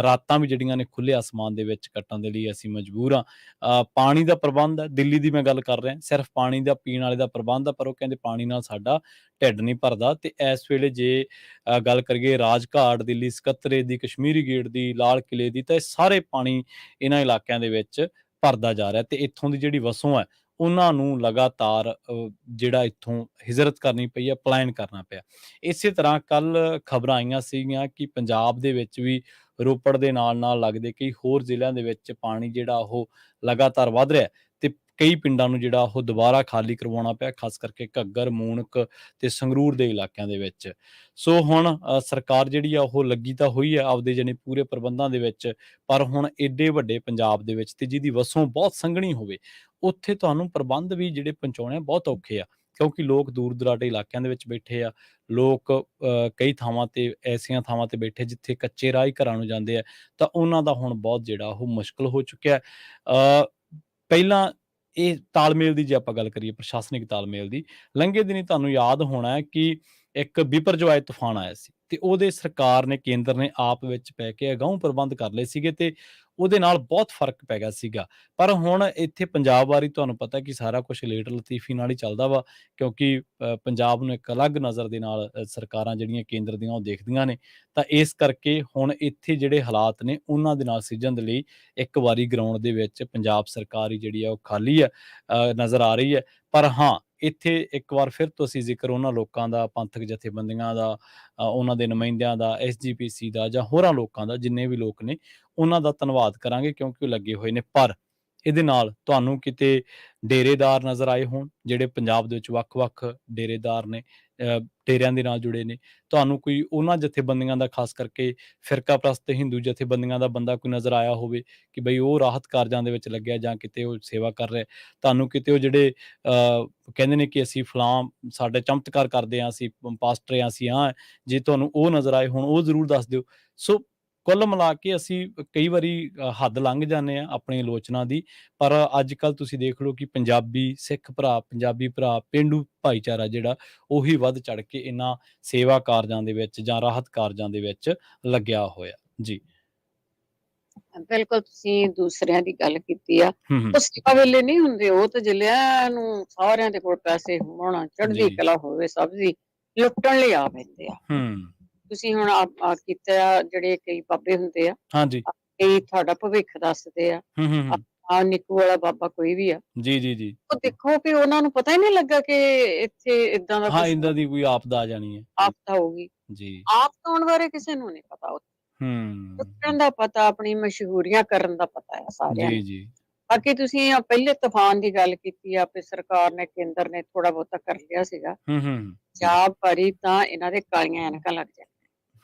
ਰਾਤਾਂ ਵੀ ਜਿਹੜੀਆਂ ਨੇ ਖੁੱਲ੍ਹੇ ਅਸਮਾਨ ਦੇ ਵਿੱਚ ਕੱਟਣ ਦੇ ਲਈ ਅਸੀਂ ਮਜਬੂਰ ਹਾਂ। ਪਾਣੀ ਦਾ ਪ੍ਰਬੰਧ ਹੈ, ਦਿੱਲੀ ਦੀ ਮੈਂ ਗੱਲ ਕਰ ਰਿਹਾ, ਸਿਰਫ ਪਾਣੀ ਦਾ ਪੀਣ ਵਾਲੇ ਦਾ ਪ੍ਰਬੰਧ ਆ, ਪਰ ਉਹ ਕਹਿੰਦੇ ਪਾਣੀ ਨਾਲ ਸਾਡਾ ਢਿੱਡ ਨਹੀਂ ਭਰਦਾ। ਤੇ ਇਸ ਵੇਲੇ ਜੇ ਗੱਲ ਕਰੀਏ ਰਾਜਘਾਟ, ਦਿੱਲੀ ਸਕੱਤਰੇਤ ਦੀ, ਕਸ਼ਮੀਰੀ ਗੇਟ ਦੀ, ਲਾਲ ਕਿਲੇ ਦੀ, ਤਾਂ ਇਹ ਸਾਰੇ ਪਾਣੀ ਇਹਨਾਂ ਇਲਾਕਿਆਂ ਦੇ ਵਿੱਚ ਭਰਦਾ ਜਾ ਰਿਹਾ। ਤੇ ਇੱਥੋਂ ਦੀ ਜਿਹੜੀ ਵਸੋਂ ਹੈ, ਉਹਨਾਂ ਨੂੰ ਲਗਾਤਾਰ ਜਿਹੜਾ ਇੱਥੋਂ ਹਿਜਰਤ ਕਰਨੀ ਪਈ ਹੈ, ਪਲਾਇਨ ਕਰਨਾ ਪਿਆ। ਇਸੇ ਤਰ੍ਹਾਂ ਕੱਲ੍ਹ ਖਬਰਾਂ ਆਈਆਂ ਸੀਗੀਆਂ ਕਿ ਪੰਜਾਬ ਦੇ ਵਿੱਚ ਵੀ, ਰੋਪੜ ਦੇ ਨਾਲ ਲੱਗਦੇ ਕਈ ਹੋਰ ਜ਼ਿਲ੍ਹਿਆਂ ਦੇ ਵਿੱਚ ਪਾਣੀ ਜਿਹੜਾ ਉਹ ਲਗਾਤਾਰ ਵੱਧ ਰਿਹਾ। ਤੇ ਕਈ ਪਿੰਡਾਂ ਨੂੰ ਜਿਹੜਾ ਉਹ ਦੁਬਾਰਾ ਖਾਲੀ ਕਰਵਾਉਣਾ ਪਿਆ, ਖਾਸ ਕਰਕੇ ਘੱਗਰ, ਮੂਣਕ ਤੇ ਸੰਗਰੂਰ ਦੇ ਇਲਾਕਿਆਂ ਦੇ ਵਿੱਚ। ਸੋ ਹੁਣ ਸਰਕਾਰ ਜਿਹੜੀ ਆ ਉਹ ਲੱਗੀ ਤਾਂ ਹੋਈ ਹੈ ਆਪਦੇ ਜਾਣੀ ਪੂਰੇ ਪ੍ਰਬੰਧਾਂ ਦੇ ਵਿੱਚ, ਪਰ ਹੁਣ ਏਡੇ ਵੱਡੇ ਪੰਜਾਬ ਦੇ ਵਿੱਚ, ਤੇ ਜਿਹਦੀ ਵਸੋਂ ਬਹੁਤ ਸੰਘਣੀ ਹੋਵੇ, ਉੱਥੇ ਤੁਹਾਨੂੰ ਪ੍ਰਬੰਧ ਵੀ ਜਿਹੜੇ ਪਹੁੰਚਾਉਣੇ ਬਹੁਤ ਔਖੇ ਆ, ਕਿਉਂਕਿ ਲੋਕ ਦੂਰ ਦੁਰਾਡੇ ਇਲਾਕਿਆਂ ਦੇ ਵਿੱਚ ਬੈਠੇ ਆ। ਲੋਕ ਕਈ ਥਾਵਾਂ ਤੇ, ਐਸੀਆਂ ਥਾਵਾਂ ਤੇ ਬੈਠੇ ਜਿੱਥੇ ਕੱਚੇ ਰਾਹ ਹੀ ਘਰਾਂ ਨੂੰ ਜਾਂਦੇ ਆ, ਤਾਂ ਉਹਨਾਂ ਦਾ ਹੁਣ ਬਹੁਤ ਜਿਹੜਾ ਉਹ ਮੁਸ਼ਕਲ ਹੋ ਚੁੱਕਿਆ। ਪਹਿਲਾਂ ਇਹ ਤਾਲਮੇਲ ਦੀ ਜੇ ਆਪਾਂ ਗੱਲ ਕਰੀਏ, ਪ੍ਰਸ਼ਾਸਨਿਕ ਤਾਲਮੇਲ ਦੀ, ਲੰਘੇ ਦਿਨੀ ਤੁਹਾਨੂੰ ਯਾਦ ਹੋਣਾ ਹੈ ਕਿ ਇੱਕ ਬਿਪਰਜੋਏ ਤੂਫਾਨ ਆਇਆ ਸੀ, ਤੇ ਉਹਦੇ ਸਰਕਾਰ ਨੇ, ਕੇਂਦਰ ਨੇ ਆਪ ਵਿੱਚ ਪੈ ਕੇ ਅਗਾਊਂ ਪ੍ਰਬੰਧ ਕਰ ਲਏ ਸੀਗੇ, ਤੇ ਉਹਦੇ ਨਾਲ ਬਹੁਤ ਫਰਕ ਪੈ ਗਿਆ ਸੀਗਾ। ਪਰ ਹੁਣ ਇੱਥੇ ਪੰਜਾਬ ਵਾਰੀ ਤੁਹਾਨੂੰ ਪਤਾ ਕਿ ਸਾਰਾ ਕੁਛ ਲੇਟ ਲਤੀਫੀ ਨਾਲ ਹੀ ਚੱਲਦਾ ਵਾ, ਕਿਉਂਕਿ ਪੰਜਾਬ ਨੂੰ ਇੱਕ ਅਲੱਗ ਨਜ਼ਰ ਦੇ ਨਾਲ ਸਰਕਾਰਾਂ ਜਿਹੜੀਆਂ ਕੇਂਦਰ ਦੀਆਂ ਉਹ ਦੇਖਦੀਆਂ ਨੇ। ਤਾਂ ਇਸ ਕਰਕੇ ਹੁਣ ਇੱਥੇ ਜਿਹੜੇ ਹਾਲਾਤ ਨੇ ਉਹਨਾਂ ਦੇ ਨਾਲ ਸਿੱਝਣ ਦੇ ਲਈ ਇੱਕ ਵਾਰੀ ਗਰਾਊਂਡ ਦੇ ਵਿੱਚ ਪੰਜਾਬ ਸਰਕਾਰ ਹੀ ਜਿਹੜੀ ਆ ਉਹ ਖਾਲੀ ਆ ਨਜ਼ਰ ਆ ਰਹੀ ਹੈ। ਪਰ ਹਾਂ, ਇੱਥੇ ਇੱਕ ਵਾਰ ਫਿਰ ਤੋਂ ਅਸੀਂ ਜ਼ਿਕਰ ਉਹਨਾਂ ਲੋਕਾਂ ਦਾ, ਪੰਥਕ ਜਥੇਬੰਦੀਆਂ ਦਾ, ਉਹਨਾਂ ਦੇ ਨੁਮਾਇੰਦਿਆਂ ਦਾ, SGPC ਦਾ, ਜਾਂ ਹੋਰਾਂ ਲੋਕਾਂ ਦਾ, ਜਿੰਨੇ ਵੀ ਲੋਕ ਨੇ ਉਹਨਾਂ ਦਾ ਧੰਨਵਾਦ ਕਰਾਂਗੇ, ਕਿਉਂਕਿ ਉਹ ਲੱਗੇ ਹੋਏ ਨੇ। ਪਰ ਇਹਦੇ ਨਾਲ ਤੁਹਾਨੂੰ ਕਿਤੇ ਡੇਰੇਦਾਰ ਨਜ਼ਰ ਆਏ ਹੋਣ, ਜਿਹੜੇ ਪੰਜਾਬ ਦੇ ਵਿੱਚ ਵੱਖ-ਵੱਖ ਡੇਰੇਦਾਰ ਨੇ, ਡੇਰਿਆਂ ਦੇ ਨਾਲ ਜੁੜੇ ਨੇ, ਤੁਹਾਨੂੰ ਕੋਈ ਉਹਨਾਂ ਜਥੇਬੰਦੀਆਂ ਦਾ, ਖਾਸ ਕਰਕੇ ਫਿਰਕਾ ਪ੍ਰਸਤ ਹਿੰਦੂ ਜਥੇਬੰਦੀਆਂ ਦਾ ਬੰਦਾ ਕੋਈ ਨਜ਼ਰ ਆਇਆ ਹੋਵੇ ਕਿ ਬਈ ਉਹ ਰਾਹਤ ਕਾਰਜਾਂ ਦੇ ਵਿੱਚ ਲੱਗਿਆ, ਜਾਂ ਕਿਤੇ ਉਹ ਸੇਵਾ ਕਰ ਰਿਹਾ, ਤੁਹਾਨੂੰ ਕਿਤੇ ਉਹ ਜਿਹੜੇ ਕਹਿੰਦੇ ਨੇ ਕਿ ਅਸੀਂ ਫਲਾਂ, ਸਾਡੇ ਚਮਤਕਾਰ ਕਰਦੇ ਹਾਂ, ਅਸੀਂ ਪਾਸਟਰ ਹਾਂ, ਅਸੀਂ ਹਾਂ, ਜੇ ਤੁਹਾਨੂੰ ਉਹ ਨਜ਼ਰ ਆਏ ਹੋਣ, ਉਹ ਜ਼ਰੂਰ ਦੱਸ ਦਿਓ। ਸੋ ਕੁੱਲ ਮਿਲਾ ਕੇ ਅਸੀਂ ਕਈ ਵਾਰੀ ਹੱਦ ਲੰਘ ਜਾਂਦੇ ਹਾਂ ਆਪਣੀ ਆਲੋਚਨਾ ਦੀ, ਪਰ ਅੱਜ ਕੱਲ੍ਹ ਤੁਸੀਂ ਦੇਖ ਲਓ ਕਿ ਪੰਜਾਬੀ ਸਿੱਖ ਭਰਾ, ਪੰਜਾਬੀ ਭਰਾ, ਪੇਂਡੂ ਭਾਈਚਾਰਾ ਜਿਹੜਾ, ਉਹੀ ਵੱਧ ਚੜ੍ਹ ਕੇ ਇਹਨਾਂ ਸੇਵਾ ਕਾਰਜਾਂ ਦੇ ਵਿੱਚ ਜਾਂ ਰਾਹਤ ਕਾਰਜਾਂ ਦੇ ਵਿੱਚ ਲੱਗਿਆ ਹੋਇਆ। ਜੀ। ਬਿਲਕੁਲ, ਤੁਸੀਂ ਦੂਸਰਿਆਂ ਦੀ ਗੱਲ ਕੀਤੀ ਆ, ਹੂੰ। ਉਹ ਸੇਵਾ ਵੇਲੇ ਨਹੀਂ ਹੁੰਦੇ, ਉਹ ਤਾਂ ਜ਼ਿਲ੍ਹਿਆਂ ਨੂੰ ਸਾਰਿਆਂ ਦੇ ਕੋਲ ਪੈਸੇ ਹੋਣ, ਚੜ੍ਹਦੀ ਜੀ। ਕਲਾ ਹੋਵੇ, ਸਭ ਦੀ ਲੁੱਟਣ ਲਈ ਆ ਪੈਂਦੇ ਆ। ਹੂੰ। ਤੁਸੀਂ ਹੁਣ ਕੀਤਾ, ਜਿਹੜੇ ਕਈ ਬਾਬੇ ਹੁੰਦੇ ਆ, ਹਾਂਜੀ। ਕਈ ਤੁਹਾਡਾ ਭਵਿੱਖ ਦੱਸਦੇ ਆ, ਹੂੰ। ਨਿੱਕੂ ਵਾਲਾ ਬਾਬਾ ਕੋਈ ਵੀ ਆ, ਜੀ। ਉਹ ਦੇਖੋ ਕਿ ਉਹਨਾਂ ਨੂੰ ਪਤਾ ਹੀ ਨਹੀਂ ਲੱਗਾ ਕਿ ਇੱਥੇ ਏਦਾਂ ਦਾ ਹਾਂ, ਕੁਛ ਏਦਾਂ ਦੀ ਕੋਈ ਆਪਦਾ ਆ ਜਾਣੀ ਹੈ। ਆਫਤ ਹੋਊਗੀ। ਜੀ। ਆਫਤ ਆਉਣ ਬਾਰੇ ਕਿਸੇ ਨੂੰ ਨਹੀਂ ਪਤਾ, ਹੂੰ। ਲੁੱਟਣ ਦਾ ਪਤਾ, ਆਪਣੀ ਮਸ਼ਹੂਰੀਆਂ ਕਰਨ ਦਾ ਪਤਾ ਆ ਸਾਰਿਆਂ ਨੂੰ। ਜੀ। ਬਾਕੀ ਤੁਸੀਂ ਪਹਿਲੇ ਤੂਫਾਨ ਦੀ ਗੱਲ ਕੀਤੀ ਆ, ਵੀ ਸਰਕਾਰ ਨੇ, ਕੇਂਦਰ ਨੇ ਥੋੜਾ ਬਹੁਤਾ ਕਰ ਲਿਆ ਸੀਗਾ, ਹੂੰ। ਪੰਜਾਬ ਭਰੀ ਤਾਂ ਇਹਨਾਂ ਦੇ ਕਾਲੀਆਂ ਐਨਕਾਂ ਲੱਗ ਜਾਂਦੀਆਂ,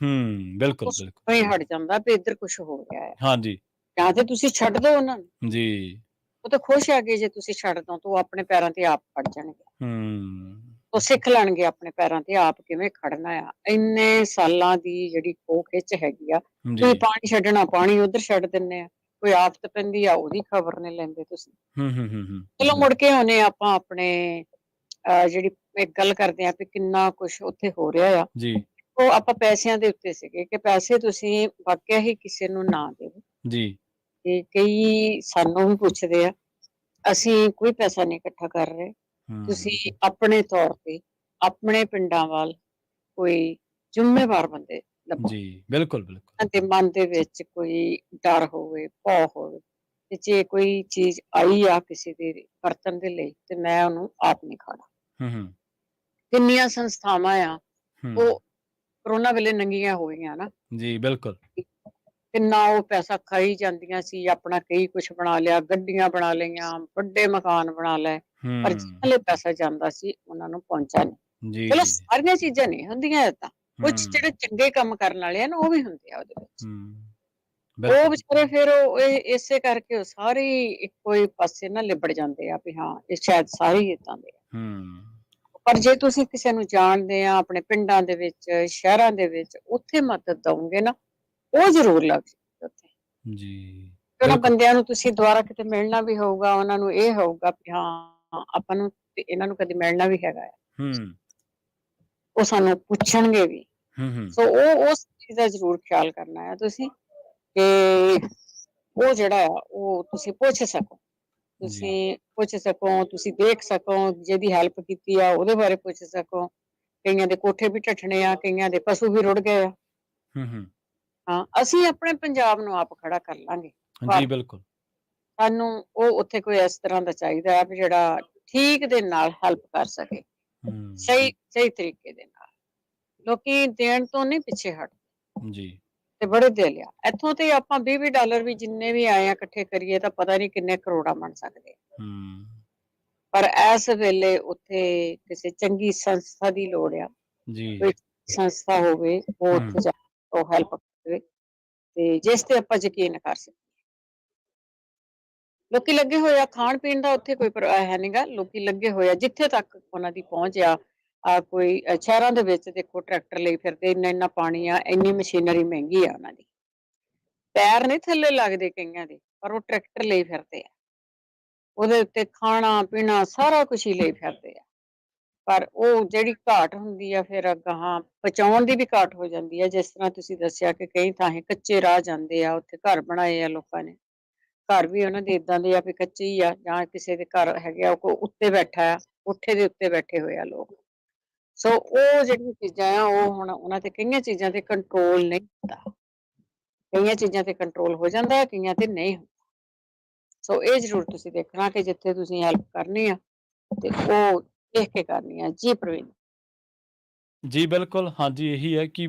ਬਿਲਕੁਲ, ਉਸ ਬਿਲਕੁਲ। ਤੋਂ ਹੀ ਹਟ ਜਾਂਦਾ ਵੀ ਇੱਧਰ ਕੁਛ ਹੋ ਰਿਹਾ ਹੈ, ਹਾਂਜੀ। ਜਾਂ ਤੇ ਤੁਸੀਂ ਛੱਡ ਦਿਓ ਉਹਨਾਂ ਨੂੰ, ਜੀ। ਉਹ ਤਾਂ ਖੁਸ਼ ਆ ਗਏ, ਜੇ ਤੁਸੀਂ ਛੱਡ ਦੋ ਤਾਂ ਉਹ ਆਪਣੇ ਪੈਰਾਂ ਤੇ ਆਪ ਖੜ ਜਾਣਗੇ। ਹੂੰ। ਉਹ ਸਿੱਖ ਲੈਣਗੇ ਆਪਣੇ ਪੈਰਾਂ ਤੇ ਆਪ ਕਿਵੇਂ ਖੜਨਾ ਆ। ਇੰਨੇ ਸਾਲਾਂ ਦੀ ਜਿਹੜੀ ਖੋ ਖਿੱਚ ਹੈਗੀ ਆ, ਤੁਸੀਂ ਜੀ। ਪਾਣੀ ਛੱਡਣਾ, ਪਾਣੀ ਉੱਧਰ ਛੱਡ ਦਿੰਦੇ ਆ। ਕੋਈ ਆਫਤ ਪੈਂਦੀ ਆ, ਉਹਦੀ ਖਬਰ ਨਹੀਂ ਲੈਂਦੇ ਤੁਸੀਂ। ਚਲੋ ਮੁੜ ਕੇ ਆਉਂਦੇ ਆਪਾਂ ਆਪਣੇ ਜਿਹੜੀ ਇੱਕ ਗੱਲ ਕਰਦੇ ਆ ਵੀ ਕਿੰਨਾ ਕੁਛ ਉੱਥੇ ਹੋ ਰਿਹਾ ਆ। ਜੀ, ਉਹ ਆਪਾਂ ਪੈਸਿਆਂ ਦੇ ਉੱਤੇ ਸੀਗੇ ਕਿ ਪੈਸੇ ਤੁਸੀਂ ਵਾਕਿਆ ਹੀ ਕਿਸੇ ਨੂੰ ਨਾ ਦਿਓ। ਜੀ। ਤੇ ਕਈ ਸਾਨੂੰ ਵੀ ਪੁੱਛਦੇ ਆ, ਅਸੀਂ ਕੋਈ ਪੈਸਾ ਨਹੀਂ ਇਕੱਠਾ ਕਰ ਰਹੇ। ਤੁਸੀਂ ਆਪਣੇ ਤੌਰ ਤੇ ਆਪਣੇ ਪਿੰਡਾਂ ਵੱਲ ਕੋਈ ਜ਼ਿੰਮੇਵਾਰ ਬੰਦੇ ਲੱਭੋ, ਜੀ, ਬਿਲਕੁਲ, ਬਿਲਕੁਲ। ਤੇ ਮਨ ਦੇ ਵਿੱਚ ਕੋਈ ਡਰ ਹੋਵੇ, ਭੌ ਹੋਵੇ, ਤੇ ਜੇ ਕੋਈ ਚੀਜ਼ ਆਈ ਆ ਕਿਸੇ ਦੇ ਵਰਤਣ ਦੇ ਲਈ ਤੇ ਮੈਂ ਉਹਨੂੰ ਆਪ ਨਹੀਂ ਖਾਣਾ। ਹੂੰ, ਹੂੰ, ਕਿੰਨੀਆਂ ਸੰਸਥਾਵਾਂ ਆ ਹੂੰ। ਉਹ ਕਰੋਨਾ ਵੇਲੇ ਨੰਗੀਆਂ ਹੋ ਗਈਆਂ ਨਾ। ਜੀ, ਬਿਲਕੁਲ। ਕਿੰਨਾ ਉਹ ਪੈਸਾ ਖਾਈ ਜਾਂਦੀਆਂ ਸੀ, ਆਪਣਾ ਕਈ ਕੁਛ ਬਣਾ ਲਿਆ, ਗੱਡੀਆਂ ਬਣਾ ਲਈਆਂ, ਵੱਡੇ ਮਕਾਨ ਬਣਾ ਲਏ, ਪਰ ਹੂੰ। ਜਿਹਨਾਂ ਪੈਸਾ ਜਾਂਦਾ ਸੀ ਉਹਨਾਂ ਨੂੰ ਪਹੁੰਚਾ ਨਹੀਂ। ਜੀ, ਚਲੋ ਜੀ, ਜੀ। ਸਾਰੀਆਂ ਚੀਜ਼ਾਂ ਨਹੀਂ ਹੁੰਦੀਆਂ ਏਦਾਂ, ਕੁਛ ਹੂੰ, ਜਿਹੜੇ ਚੰਗੇ ਕੰਮ ਕਰਨ ਵਾਲੇ ਆ ਨਾ ਉਹ ਵੀ ਹੁੰਦੇ ਆ ਉਹਦੇ ਵਿੱਚ। ਹੂੰ। ਉਹ ਬਿਲਕੁਲ। ਵਿਚਾਰੇ ਫਿਰ ਉਹ ਇਸੇ ਕਰਕੇ ਉਹ ਸਾਰੇ ਇੱਕੋ ਹੀ ਪਾਸੇ ਨਾ ਲਿਬੜ ਜਾਂਦੇ ਆ ਵੀ ਹਾਂ ਇਹ ਸ਼ਾਇਦ ਸਾਰੇ ਹੀ ਏਦਾਂ ਦੇ ਆ। ਹੂੰ। ਪਰ ਜੇ ਤੁਸੀਂ ਕਿਸੇ ਨੂੰ ਜਾਣਦੇ ਆ ਆਪਣੇ ਪਿੰਡਾਂ ਦੇ ਵਿੱਚ, ਸ਼ਹਿਰਾਂ ਦੇ ਵਿੱਚ, ਉੱਥੇ ਮਦਦ ਦਓਗੇ ਨਾ, ਉਹ ਜ਼ਰੂਰ ਲੱਗ ਜਾਊਗੀ ਉੱਥੇ। ਜੀ, ਉਹਨਾਂ ਬਿਲਕੁਲ। ਬੰਦਿਆਂ ਨੂੰ ਤੁਸੀਂ ਦੁਬਾਰਾ ਕਿਤੇ ਮਿਲਣਾ ਵੀ ਹੋਊਗਾ, ਉਹਨਾਂ ਨੂੰ ਇਹ ਹੋਊਗਾ ਵੀ ਹਾਂ ਆਪਾਂ ਨੂੰ ਤੇ ਇਹਨਾਂ ਨੂੰ ਕਦੇ ਮਿਲਣਾ ਵੀ ਹੈਗਾ ਆ। ਹੂੰ, ਉਹ ਸਾਨੂੰ ਪੁੱਛਣਗੇ ਵੀ। ਹੂੰ, ਹੂੰ। ਸੋ ਉਹ ਉਸ ਚੀਜ਼ ਦਾ ਜ਼ਰੂਰ ਖਿਆਲ ਕਰਨਾ ਹੈ ਤੁਸੀਂ ਕਿ ਉਹ ਜਿਹੜਾ ਆ ਉਹ ਤੁਸੀਂ ਪੁੱਛ ਸਕੋ। ਜੀ। ਤੁਸੀਂ ਪੁੱਛ ਸਕੋ, ਤੁਸੀਂ ਦੇਖ ਸਕੋ, ਜਿਹਦੀ ਹੈਲਪ ਕੀਤੀ ਆ ਉਹਦੇ ਬਾਰੇ ਪੁੱਛ ਸਕੋ। ਕਈਆਂ ਦੇ ਕੋਠੇ ਵੀ ਢੱਠਣੇ ਆ, ਕਈਆਂ ਦੇ ਪਸ਼ੂ ਵੀ ਰੁੜ ਗਏ ਆ। ਹੂੰ, ਹੂੰ। ਹਾਂ, ਅਸੀਂ ਆਪਣੇ ਪੰਜਾਬ ਨੂੰ ਆਪ ਖੜਾ ਕਰ ਲਾਂਗੇ, ਜੀ, ਪਰ ਬਿਲਕੁਲ। ਸਾਨੂੰ ਉਹ ਉੱਥੇ ਕੋਈ ਇਸ ਤਰ੍ਹਾਂ ਦਾ ਚਾਹੀਦਾ ਹੈ ਵੀ ਜਿਹੜਾ ਠੀਕ ਦੇ ਨਾਲ ਹੈਲਪ ਕਰ ਸਕੇ, ਹੂੰ, ਸਹੀ ਸਹੀ ਤਰੀਕੇ ਦੇ ਨਾਲ। ਲੋਕੀ ਦੇਣ ਤੋਂ ਨਹੀਂ ਪਿੱਛੇ ਹਟਦੇ ਜੀ। ਤੇ ਬੜੇ ਦੇ ਲਿਆ। ਇੱਥੋਂ ਤੇ ਆਪਾਂ $20 ਵੀ ਜਿੰਨੇ ਵੀ ਆਏ ਆ ਇਕੱਠੇ ਕਰੀਏ ਤਾਂ ਪਤਾ ਨਹੀਂ ਕਿੰਨੇ ਕਰੋੜਾਂ ਬਣ ਸਕਦੇ ਆ। ਹੂੰ, ਪਰ ਇਸ ਵੇਲੇ ਉੱਥੇ ਕਿਸੇ ਚੰਗੀ ਸੰਸਥਾ ਦੀ ਲੋੜ ਆ। ਜੀ। ਕੋਈ ਸੰਸਥਾ ਹੋਵੇ ਉਹ ਹੂੰ, ਉੱਥੇ ਜਾ ਕੇ ਉਹ ਹੈਲਪ ਕਰੇ ਤੇ ਜਿਸ ਤੇ ਆਪਾਂ ਯਕੀਨ ਕਰ ਸਕੀਏ। ਲੋਕੀ ਲੱਗੇ ਹੋਏ ਆ, ਖਾਣ ਪੀਣ ਦਾ ਉੱਥੇ ਕੋਈ ਹੈ ਨੀਗਾ। ਲੋਕੀ ਲੱਗੇ ਹੋਏ ਆ ਜਿੱਥੇ ਤੱਕ ਉਹਨਾਂ ਦੀ ਪਹੁੰਚ ਆ। ਕੋਈ ਸ਼ਹਿਰਾਂ ਦੇ ਵਿੱਚ ਦੇਖੋ ਟਰੈਕਟਰ ਲਈ ਫਿਰਦੇ, ਇੰਨਾ ਇੰਨਾ ਪਾਣੀ ਆ, ਇੰਨੀ ਮਸ਼ੀਨਰੀ ਮਹਿੰਗੀ ਆ ਉਹਨਾਂ ਦੀ। ਪੈਰ ਨਹੀਂ ਥੱਲੇ ਲੱਗਦੇ ਕਈਆਂ ਦੇ, ਪਰ ਉਹ ਟਰੈਕਟਰ ਲਈ ਫਿਰਦੇ ਆ। ਉਹਦੇ ਉੱਤੇ ਖਾਣਾ ਪੀਣਾ ਸਾਰਾ ਕੁਛ ਹੀ ਲਈ ਫਿਰਦੇ ਆ। ਪਰ ਉਹ ਜਿਹੜੀ ਘਾਟ ਹੁੰਦੀ ਆ ਫਿਰ ਅਗਾਂਹ ਪਹੁੰਚਾਉਣ ਦੀ ਵੀ ਘਾਟ ਹੋ ਜਾਂਦੀ ਆ। ਜਿਸ ਤਰ੍ਹਾਂ ਤੁਸੀਂ ਦੱਸਿਆ ਕਿ ਕਈ ਥਾਂ ਕੱਚੇ ਰਾਹ ਜਾਂਦੇ ਆ, ਉੱਥੇ ਘਰ ਬਣਾਏ ਆ ਲੋਕਾਂ ਨੇ। ਘਰ ਵੀ ਉਹਨਾਂ ਦੇ ਏਦਾਂ ਦੇ ਆ ਵੀ ਕੱਚੇ ਹੀ ਆ, ਜਾਂ ਕਿਸੇ ਦੇ ਘਰ ਹੈਗੇ ਆ ਉਹ ਉੱਤੇ ਬੈਠਾ ਆ, ਕੋਠੇ ਦੇ ਉੱਤੇ ਬੈਠੇ ਹੋਏ ਆ ਲੋਕ। ਸੋ ਉਹ ਜਿਹੜੀਆਂ ਚੀਜ਼ਾਂ ਆ ਉਹ ਹੁਣ ਉਹਨਾਂ ਤੇ ਕਈਆਂ ਚੀਜ਼ਾਂ ਤੇ ਕੰਟਰੋਲ ਨਹੀਂ ਹੁੰਦਾ। ਕਈਆਂ ਚੀਜ਼ਾਂ ਤੇ ਕੰਟਰੋਲ ਹੋ ਜਾਂਦਾ ਹੈ, ਕਈਆਂ ਤੇ ਨਹੀਂ ਹੁੰਦਾ। ਸੋ ਇਹ ਜ਼ਰੂਰ ਤੁਸੀਂ ਦੇਖਣਾ ਕਿ ਜਿੱਥੇ ਤੁਸੀਂ ਹੈਲਪ ਕਰਨੀ ਆ ਤੇ ਉਹ ਦੇਖ ਕੇ ਕਰਨੀ ਆ। ਜੀ ਪ੍ਰਵੀਨ। ਜੀ, ਬਿਲਕੁਲ। ਹਾਂਜੀ, ਇਹੀ ਹੈ ਕਿ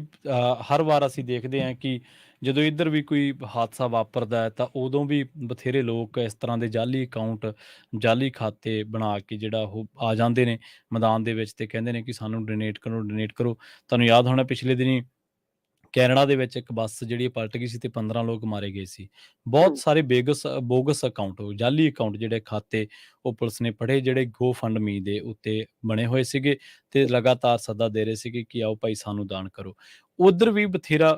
ਹਰ ਵਾਰ ਅਸੀਂ ਦੇਖਦੇ ਹਾਂ ਕਿ ਜਦੋਂ ਇੱਧਰ ਵੀ ਕੋਈ ਹਾਦਸਾ ਵਾਪਰਦਾ ਹੈ ਤਾਂ ਉਦੋਂ ਵੀ ਬਥੇਰੇ ਲੋਕ ਇਸ ਤਰ੍ਹਾਂ ਦੇ ਜਾਅਲੀ ਅਕਾਊਂਟ, ਜਾਅਲੀ ਖਾਤੇ ਬਣਾ ਕੇ ਜਿਹੜਾ ਉਹ ਆ ਜਾਂਦੇ ਨੇ ਮੈਦਾਨ ਦੇ ਵਿੱਚ ਤੇ ਕਹਿੰਦੇ ਨੇ ਕਿ ਸਾਨੂੰ ਡੋਨੇਟ ਕਰੋ, ਡੋਨੇਟ ਕਰੋ। ਤੁਹਾਨੂੰ ਯਾਦ ਹੋਣਾ ਪਿਛਲੇ ਦਿਨੀਂ ਕੈਨੇਡਾ ਦੇ ਵਿੱਚ ਇੱਕ ਬੱਸ ਜਿਹੜੀ ਪਲਟ ਗਈ ਸੀ ਤੇ 15 ਲੋਕ ਮਾਰੇ ਗਏ ਸੀ। ਬਹੁਤ ਹੂੰ, ਸਾਰੇ ਬੋਗਸ ਅਕਾਊਂਟ, ਜਾਅਲੀ ਅਕਾਊਂਟ ਜਿਹੜੇ ਖਾਤੇ ਉਹ ਪੁਲਿਸ ਨੇ ਫੜੇ, ਜਿਹੜੇ ਗੋਫੰਡਮੀ ਦੇ ਉੱਤੇ ਬਣੇ ਹੋਏ ਸੀਗੇ ਤੇ ਲਗਾਤਾਰ ਸੱਦਾ ਦੇ ਰਹੇ ਸੀਗੇ ਕਿ ਆਓ ਭਾਈ ਸਾਨੂੰ ਦਾਨ ਕਰੋ। ਉੱਧਰ ਵੀ ਬਥੇਰਾ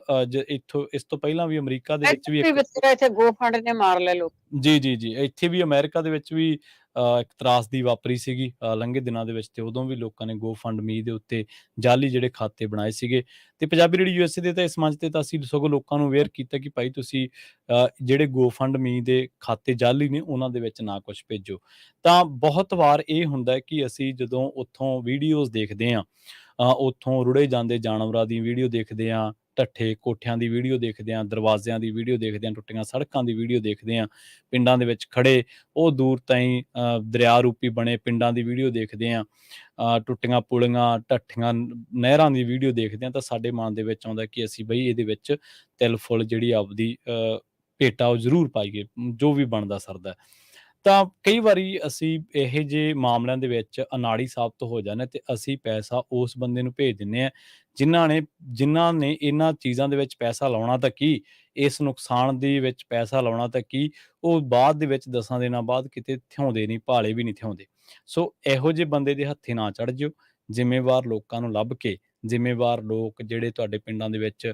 ਇੱਥੋਂ ਇਸ ਤੋਂ ਪਹਿਲਾਂ ਵੀ ਅਮਰੀਕਾ ਦੇ ਵਿੱਚ ਵੀ ਇੱਥੇ ਇੱਕ ਬਥੇਰਾ ਇੱਥੇ ਗੋ ਫੰਡ ਨੇ ਮਾਰ ਲਏ ਲੋਕ। ਜੀ, ਜੀ, ਜੀ। ਇੱਥੇ ਵੀ ਅਮਰੀਕਾ ਦੇ ਵਿੱਚ ਵੀ ਇੱਕ ਤਰਾਸਦੀ ਵਾਪਰੀ ਸੀਗੀ ਲੰਘੇ ਦਿਨਾਂ ਦੇ ਵਿੱਚ ਤੇ ਉਦੋਂ ਵੀ ਲੋਕਾਂ ਨੇ ਗੋਫੰਡਮੀ ਦੇ ਉੱਤੇ ਜਾਅਲੀ ਜਿਹੜੇ ਖਾਤੇ ਬਣਾਏ ਸੀਗੇ ਤੇ ਪੰਜਾਬੀ ਰੇਡੀਓ USA ਦੇ ਤਾਂ ਇਸ ਮੰਚ ਤੇ ਤਾਂ ਅਸੀਂ ਸਗੋਂ ਲੋਕਾਂ ਨੂੰ ਅਵੇਅਰ ਕੀਤਾ ਕਿ ਭਾਈ ਤੁਸੀਂ ਜਿਹੜੇ ਗੋਫੰਡਮੀ ਦੇ ਖਾਤੇ ਜਾਅਲੀ ਨੇ ਉਹਨਾਂ ਦੇ ਵਿੱਚ ਨਾ ਕੁਛ ਭੇਜੋ। ਤਾਂ ਬਹੁਤ ਵਾਰ ਇਹ ਹੁੰਦਾ ਕਿ ਅਸੀਂ ਜਦੋਂ ਉੱਥੋਂ ਵੀਡੀਓਜ਼ ਦੇਖਦੇ ਹਾਂ, ਉੱਥੋਂ ਰੁੜੇ ਜਾਂਦੇ ਜਾਨਵਰਾਂ ਦੀ ਵੀਡੀਓ ਦੇਖਦੇ ਹਾਂ, ਢੱਠੇ ਕੋਠਿਆਂ ਦੀ ਵੀਡੀਓ ਦੇਖਦੇ ਹਾਂ, ਦਰਵਾਜ਼ਿਆਂ ਦੀ ਵੀਡੀਓ ਦੇਖਦੇ ਹਾਂ, ਟੁੱਟੀਆਂ ਸੜਕਾਂ ਦੀ ਵੀਡੀਓ ਦੇਖਦੇ ਹਾਂ, ਪਿੰਡਾਂ ਦੇ ਵਿੱਚ ਖੜੇ ਉਹ ਦੂਰ ਤਾਈਂ ਦਰਿਆ ਰੂਪੀ ਬਣੇ ਪਿੰਡਾਂ ਦੀ ਵੀਡੀਓ ਦੇਖਦੇ ਹਾਂ, ਟੁੱਟੀਆਂ ਪੁਲੀਆਂ, ਢੱਠੀਆਂ ਨਹਿਰਾਂ ਦੀ ਵੀਡੀਓ ਦੇਖਦੇ ਹਾਂ ਤਾਂ ਸਾਡੇ ਮਨ ਦੇ ਵਿੱਚ ਆਉਂਦਾ ਕਿ ਅਸੀਂ ਬਈ ਇਹਦੇ ਵਿੱਚ ਤਿਲ ਫੁੱਲ ਜਿਹੜੀ ਆਪਦੀ ਭੇਟਾ ਉਹ ਜ਼ਰੂਰ ਪਾਈਏ, ਜੋ ਵੀ ਬਣਦਾ ਸਰਦਾ। ਤਾਂ ਕਈ ਵਾਰੀ ਅਸੀਂ ਇਹੋ ਜਿਹੇ ਮਾਮਲਿਆਂ ਦੇ ਵਿੱਚ ਅਨਾੜੀ ਸਾਬਤ ਹੋ ਜਾਂਦੇ ਤੇ ਅਸੀਂ ਪੈਸਾ ਉਸ ਬੰਦੇ ਨੂੰ ਭੇਜ ਦਿੰਦੇ ਹਾਂ ਜਿਨ੍ਹਾਂ ਨੇ ਇਹਨਾਂ ਚੀਜ਼ਾਂ ਦੇ ਵਿੱਚ ਪੈਸਾ ਲਾਉਣਾ ਤਾਂ ਕੀ, ਇਸ ਨੁਕਸਾਨ ਦੇ ਵਿੱਚ ਪੈਸਾ ਲਾਉਣਾ ਤਾਂ ਕੀ, ਉਹ ਬਾਅਦ ਦੇ ਵਿੱਚ 10 ਦਿਨਾਂ ਬਾਅਦ ਕਿਤੇ ਥਿਆਉਂਦੇ ਨਹੀਂ, ਭਾਲੇ ਵੀ ਨਹੀਂ ਥਿਆਉਂਦੇ। ਸੋ ਇਹੋ ਜਿਹੇ ਬੰਦੇ ਦੇ ਹੱਥੇ ਨਾ ਚੜ੍ਹ ਜਿਓ। ਜ਼ਿੰਮੇਵਾਰ ਲੋਕਾਂ ਨੂੰ ਲੱਭ ਕੇ, ਜ਼ਿੰਮੇਵਾਰ ਲੋਕ ਜਿਹੜੇ ਤੁਹਾਡੇ ਪਿੰਡਾਂ ਦੇ ਵਿੱਚ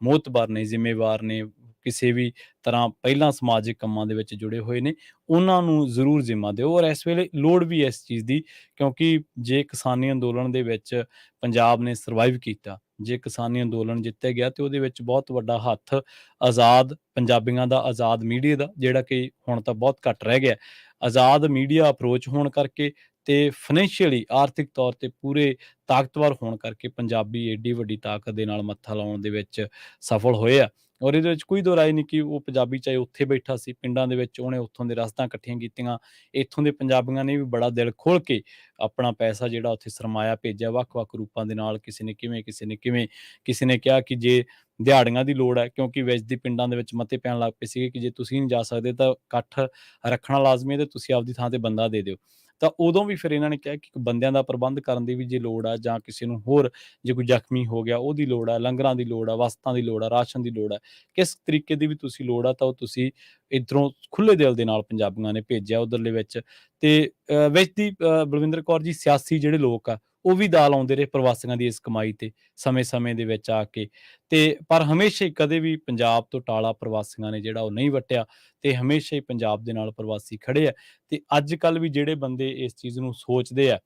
ਮੋਹਤਬਰ ਨੇ, ਜ਼ਿੰਮੇਵਾਰ ਨੇ, ਕਿਸੇ ਵੀ ਤਰ੍ਹਾਂ ਪਹਿਲਾਂ ਸਮਾਜਿਕ ਕੰਮਾਂ ਦੇ ਵਿੱਚ ਜੁੜੇ ਹੋਏ ਨੇ, ਉਹਨਾਂ ਨੂੰ ਜ਼ਰੂਰ ਜ਼ਿੰਮਾ ਦਿਓ। ਔਰ ਇਸ ਵੇਲੇ ਲੋੜ ਵੀ ਹੈ ਇਸ ਚੀਜ਼ ਦੀ, ਕਿਉਂਕਿ ਜੇ ਕਿਸਾਨੀ ਅੰਦੋਲਨ ਦੇ ਵਿੱਚ ਪੰਜਾਬ ਨੇ ਸਰਵਾਈਵ ਕੀਤਾ, ਜੇ ਕਿਸਾਨੀ ਅੰਦੋਲਨ ਜਿੱਤਿਆ ਗਿਆ, ਤੇ ਉਹਦੇ ਵਿੱਚ ਬਹੁਤ ਵੱਡਾ ਹੱਥ ਆਜ਼ਾਦ ਪੰਜਾਬੀਆਂ ਦਾ, ਆਜ਼ਾਦ ਮੀਡੀਆ ਦਾ, ਜਿਹੜਾ ਕਿ ਹੁਣ ਤਾਂ ਬਹੁਤ ਘੱਟ ਰਹਿ ਗਿਆ। ਆਜ਼ਾਦ ਮੀਡੀਆ ਅਪਰੋਚ ਹੋਣ ਕਰਕੇ ਤੇ ਫਾਈਨੈਂਸ਼ੀਅਲੀ, ਆਰਥਿਕ ਤੌਰ ਤੇ ਪੂਰੇ ਤਾਕਤਵਰ ਹੋਣ ਕਰਕੇ ਪੰਜਾਬੀ ਏਡੀ ਵੱਡੀ ਤਾਕਤ ਦੇ ਨਾਲ ਮੱਥਾ ਲਾਉਣ ਦੇ ਵਿੱਚ ਸਫਲ ਹੋਏ ਆ। ਔਰ ਇਹਦੇ ਵਿੱਚ ਕੋਈ ਦੋ ਰਾਏ ਨਹੀਂ ਕਿ ਉਹ ਪੰਜਾਬੀ ਚਾਹੇ ਉੱਥੇ ਬੈਠਾ ਸੀ ਪਿੰਡਾਂ ਦੇ ਵਿੱਚ, ਉਹਨੇ ਉੱਥੋਂ ਦੇ ਰਸਤਾਂ ਇਕੱਠੀਆਂ ਕੀਤੀਆਂ, ਇੱਥੋਂ ਦੇ ਪੰਜਾਬੀਆਂ ਨੇ ਵੀ ਬੜਾ ਦਿਲ ਖੋਲ੍ਹ ਕੇ ਆਪਣਾ ਪੈਸਾ ਜਿਹੜਾ ਉੱਥੇ ਸਰਮਾਇਆ ਭੇਜਿਆ ਵੱਖ-ਵੱਖ ਰੂਪਾਂ ਦੇ ਨਾਲ, ਕਿਸੇ ਨੇ ਕਿਵੇਂ, ਕਿਸੇ ਨੇ ਕਿਵੇਂ। ਕਿਸੇ ਨੇ ਕਿਹਾ ਕਿ ਜੇ ਦਿਹਾੜੀਆਂ ਦੀ ਲੋੜ ਹੈ, ਕਿਉਂਕਿ ਵਿਚਦੀ ਪਿੰਡਾਂ ਦੇ ਵਿੱਚ ਮਤੇ ਪੈਣ ਲੱਗ ਪਏ ਸੀਗੇ ਕਿ ਜੇ ਤੁਸੀਂ ਨਹੀਂ ਜਾ ਸਕਦੇ ਤਾਂ ਇਕੱਠ ਰੱਖਣਾ ਲਾਜ਼ਮੀ ਹੈ ਤੇ ਤੁਸੀਂ ਆਪਦੀ ਥਾਂ ਤੇ ਬੰਦਾ ਦੇ ਦਿਓ। ਤਾਂ ਉਦੋਂ ਵੀ ਫਿਰ ਇਹਨਾਂ ਨੇ ਕਿਹਾ ਕਿ ਬੰਦਿਆਂ ਦਾ ਪ੍ਰਬੰਧ ਕਰਨ ਦੀ ਵੀ ਜੇ ਲੋੜ ਆ, ਜਾਂ ਕਿਸੇ ਨੂੰ ਹੋਰ ਜੇ ਕੋਈ ਜ਼ਖਮੀ ਹੋ ਗਿਆ ਉਹਦੀ ਲੋੜ ਆ, ਲੰਗਰਾਂ ਦੀ ਲੋੜ ਆ, ਵਸਤਾਂ ਦੀ ਲੋੜ ਆ, ਰਾਸ਼ਨ ਦੀ ਲੋੜ ਆ, ਕਿਸ ਤਰੀਕੇ ਦੀ ਵੀ ਤੁਸੀਂ ਲੋੜ ਆ, ਤਾਂ ਉਹ ਤੁਸੀਂ ਇੱਧਰੋਂ ਖੁੱਲ੍ਹੇ ਦਿਲ ਦੇ ਨਾਲ ਪੰਜਾਬੀਆਂ ਨੇ ਭੇਜਿਆ ਉੱਧਰਲੇ ਵਿੱਚ। ਤੇ ਵਿੱਚ ਦੀ ਬਲਵਿੰਦਰ ਕੌਰ ਜੀ, ਸਿਆਸੀ ਜਿਹੜੇ ਲੋਕ ਆ ਉਹ ਵੀ ਦਾਅ ਲਾਉਂਦੇ ਰਹੇ ਪ੍ਰਵਾਸੀਆਂ ਦੀ ਇਸ ਕਮਾਈ ਤੇ ਸਮੇਂ-ਸਮੇਂ ਦੇ ਵਿੱਚ ਆ ਕੇ, ਤੇ ਪਰ ਹਮੇਸ਼ਾ ਹੀ ਕਦੇ ਵੀ ਪੰਜਾਬ ਤੋਂ ਟਾਲਾ ਪ੍ਰਵਾਸੀਆਂ ਨੇ ਜਿਹੜਾ ਉਹ ਨਹੀਂ ਵੱਟਿਆ, ਤੇ ਹਮੇਸ਼ਾ ਹੀ ਪੰਜਾਬ ਦੇ ਨਾਲ ਪ੍ਰਵਾਸੀ ਖੜੇ ਆ। ਤੇ ਅੱਜ ਕੱਲ੍ਹ ਵੀ ਜਿਹੜੇ ਬੰਦੇ ਇਸ ਚੀਜ਼ ਨੂੰ ਸੋਚਦੇ ਆ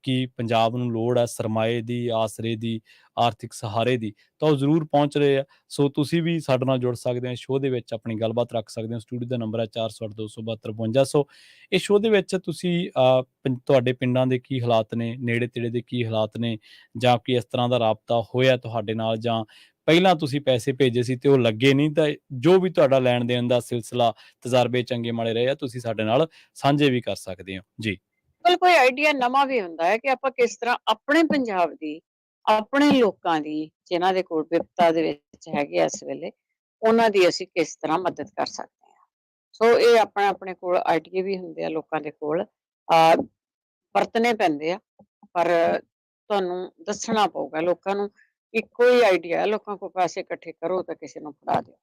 ਕਿ ਪੰਜਾਬ ਨੂੰ ਲੋੜ ਹੈ ਸਰਮਾਏ ਦੀ, ਆਸਰੇ ਦੀ, ਆਰਥਿਕ ਸਹਾਰੇ ਦੀ, ਤਾਂ ਉਹ ਜ਼ਰੂਰ ਪਹੁੰਚ ਰਹੇ ਆ। ਸੋ ਤੁਸੀਂ ਵੀ ਸਾਡੇ ਨਾਲ ਜੁੜ ਸਕਦੇ ਹੋ, ਸ਼ੋਅ ਦੇ ਵਿੱਚ ਆਪਣੀ ਗੱਲਬਾਤ ਰੱਖ ਸਕਦੇ ਹੋ। ਸਟੂਡੀਓ ਦਾ ਨੰਬਰ ਹੈ 408-272-5200। ਇਸ ਸ਼ੋਅ ਦੇ ਵਿੱਚ ਤੁਸੀਂ ਤੁਹਾਡੇ ਪਿੰਡਾਂ ਦੇ ਕੀ ਹਾਲਾਤ ਨੇ, ਨੇੜੇ ਤੇੜੇ ਦੇ ਕੀ ਹਾਲਾਤ ਨੇ, ਜਾਂ ਕੋਈ ਇਸ ਤਰ੍ਹਾਂ ਦਾ ਰਾਬਤਾ ਹੋਇਆ ਤੁਹਾਡੇ ਨਾਲ, ਜਾਂ ਪਹਿਲਾਂ ਤੁਸੀਂ ਪੈਸੇ ਭੇਜੇ ਸੀ ਤੇ ਉਹ ਲੱਗੇ ਨਹੀਂ, ਤਾਂ ਜੋ ਵੀ ਤੁਹਾਡਾ ਲੈਣ ਦੇਣ ਦਾ ਸਿਲਸਿਲਾ, ਤਜਰਬੇ ਚੰਗੇ ਮਾੜੇ ਰਹੇ ਆ, ਤੁਸੀਂ ਸਾਡੇ ਨਾਲ ਸਾਂਝੇ ਵੀ ਕਰ ਸਕਦੇ ਹੋ ਜੀ। ਬਿਲਕੁਲ ਕੋਈ ਆਈਡੀਆ ਨਵਾਂ ਵੀ ਹੁੰਦਾ ਹੈ ਕਿ ਆਪਾਂ ਕਿਸ ਤਰ੍ਹਾਂ ਆਪਣੇ ਪੰਜਾਬ ਦੀ, ਆਪਣੇ ਲੋਕਾਂ ਦੀ, ਜਿਨ੍ਹਾਂ ਦੇ ਕੋਲ ਵਿਪਤਾ ਦੇ ਵਿੱਚ ਹੈਗੇ ਇਸ ਵੇਲੇ, ਉਹਨਾਂ ਦੀ ਅਸੀਂ ਕਿਸ ਤਰ੍ਹਾਂ ਮਦਦ ਕਰ ਸਕਦੇ ਹਾਂ। ਸੋ ਇਹ ਆਪਣਾ ਆਪਣੇ ਕੋਲ ਆਈਡੀਏ ਵੀ ਹੁੰਦੇ ਆ ਲੋਕਾਂ ਦੇ ਕੋਲ, ਵਰਤਣੇ ਪੈਂਦੇ ਆ, ਪਰ ਤੁਹਾਨੂੰ ਦੱਸਣਾ ਪਊਗਾ ਲੋਕਾਂ ਨੂੰ ਕਿ ਕੋਈ ਆਈਡੀਆ ਹੈ, ਲੋਕਾਂ ਕੋਲ ਪੈਸੇ ਇਕੱਠੇ ਕਰੋ ਤਾਂ ਕਿਸੇ ਨੂੰ ਫੜਾ ਦਿਓ।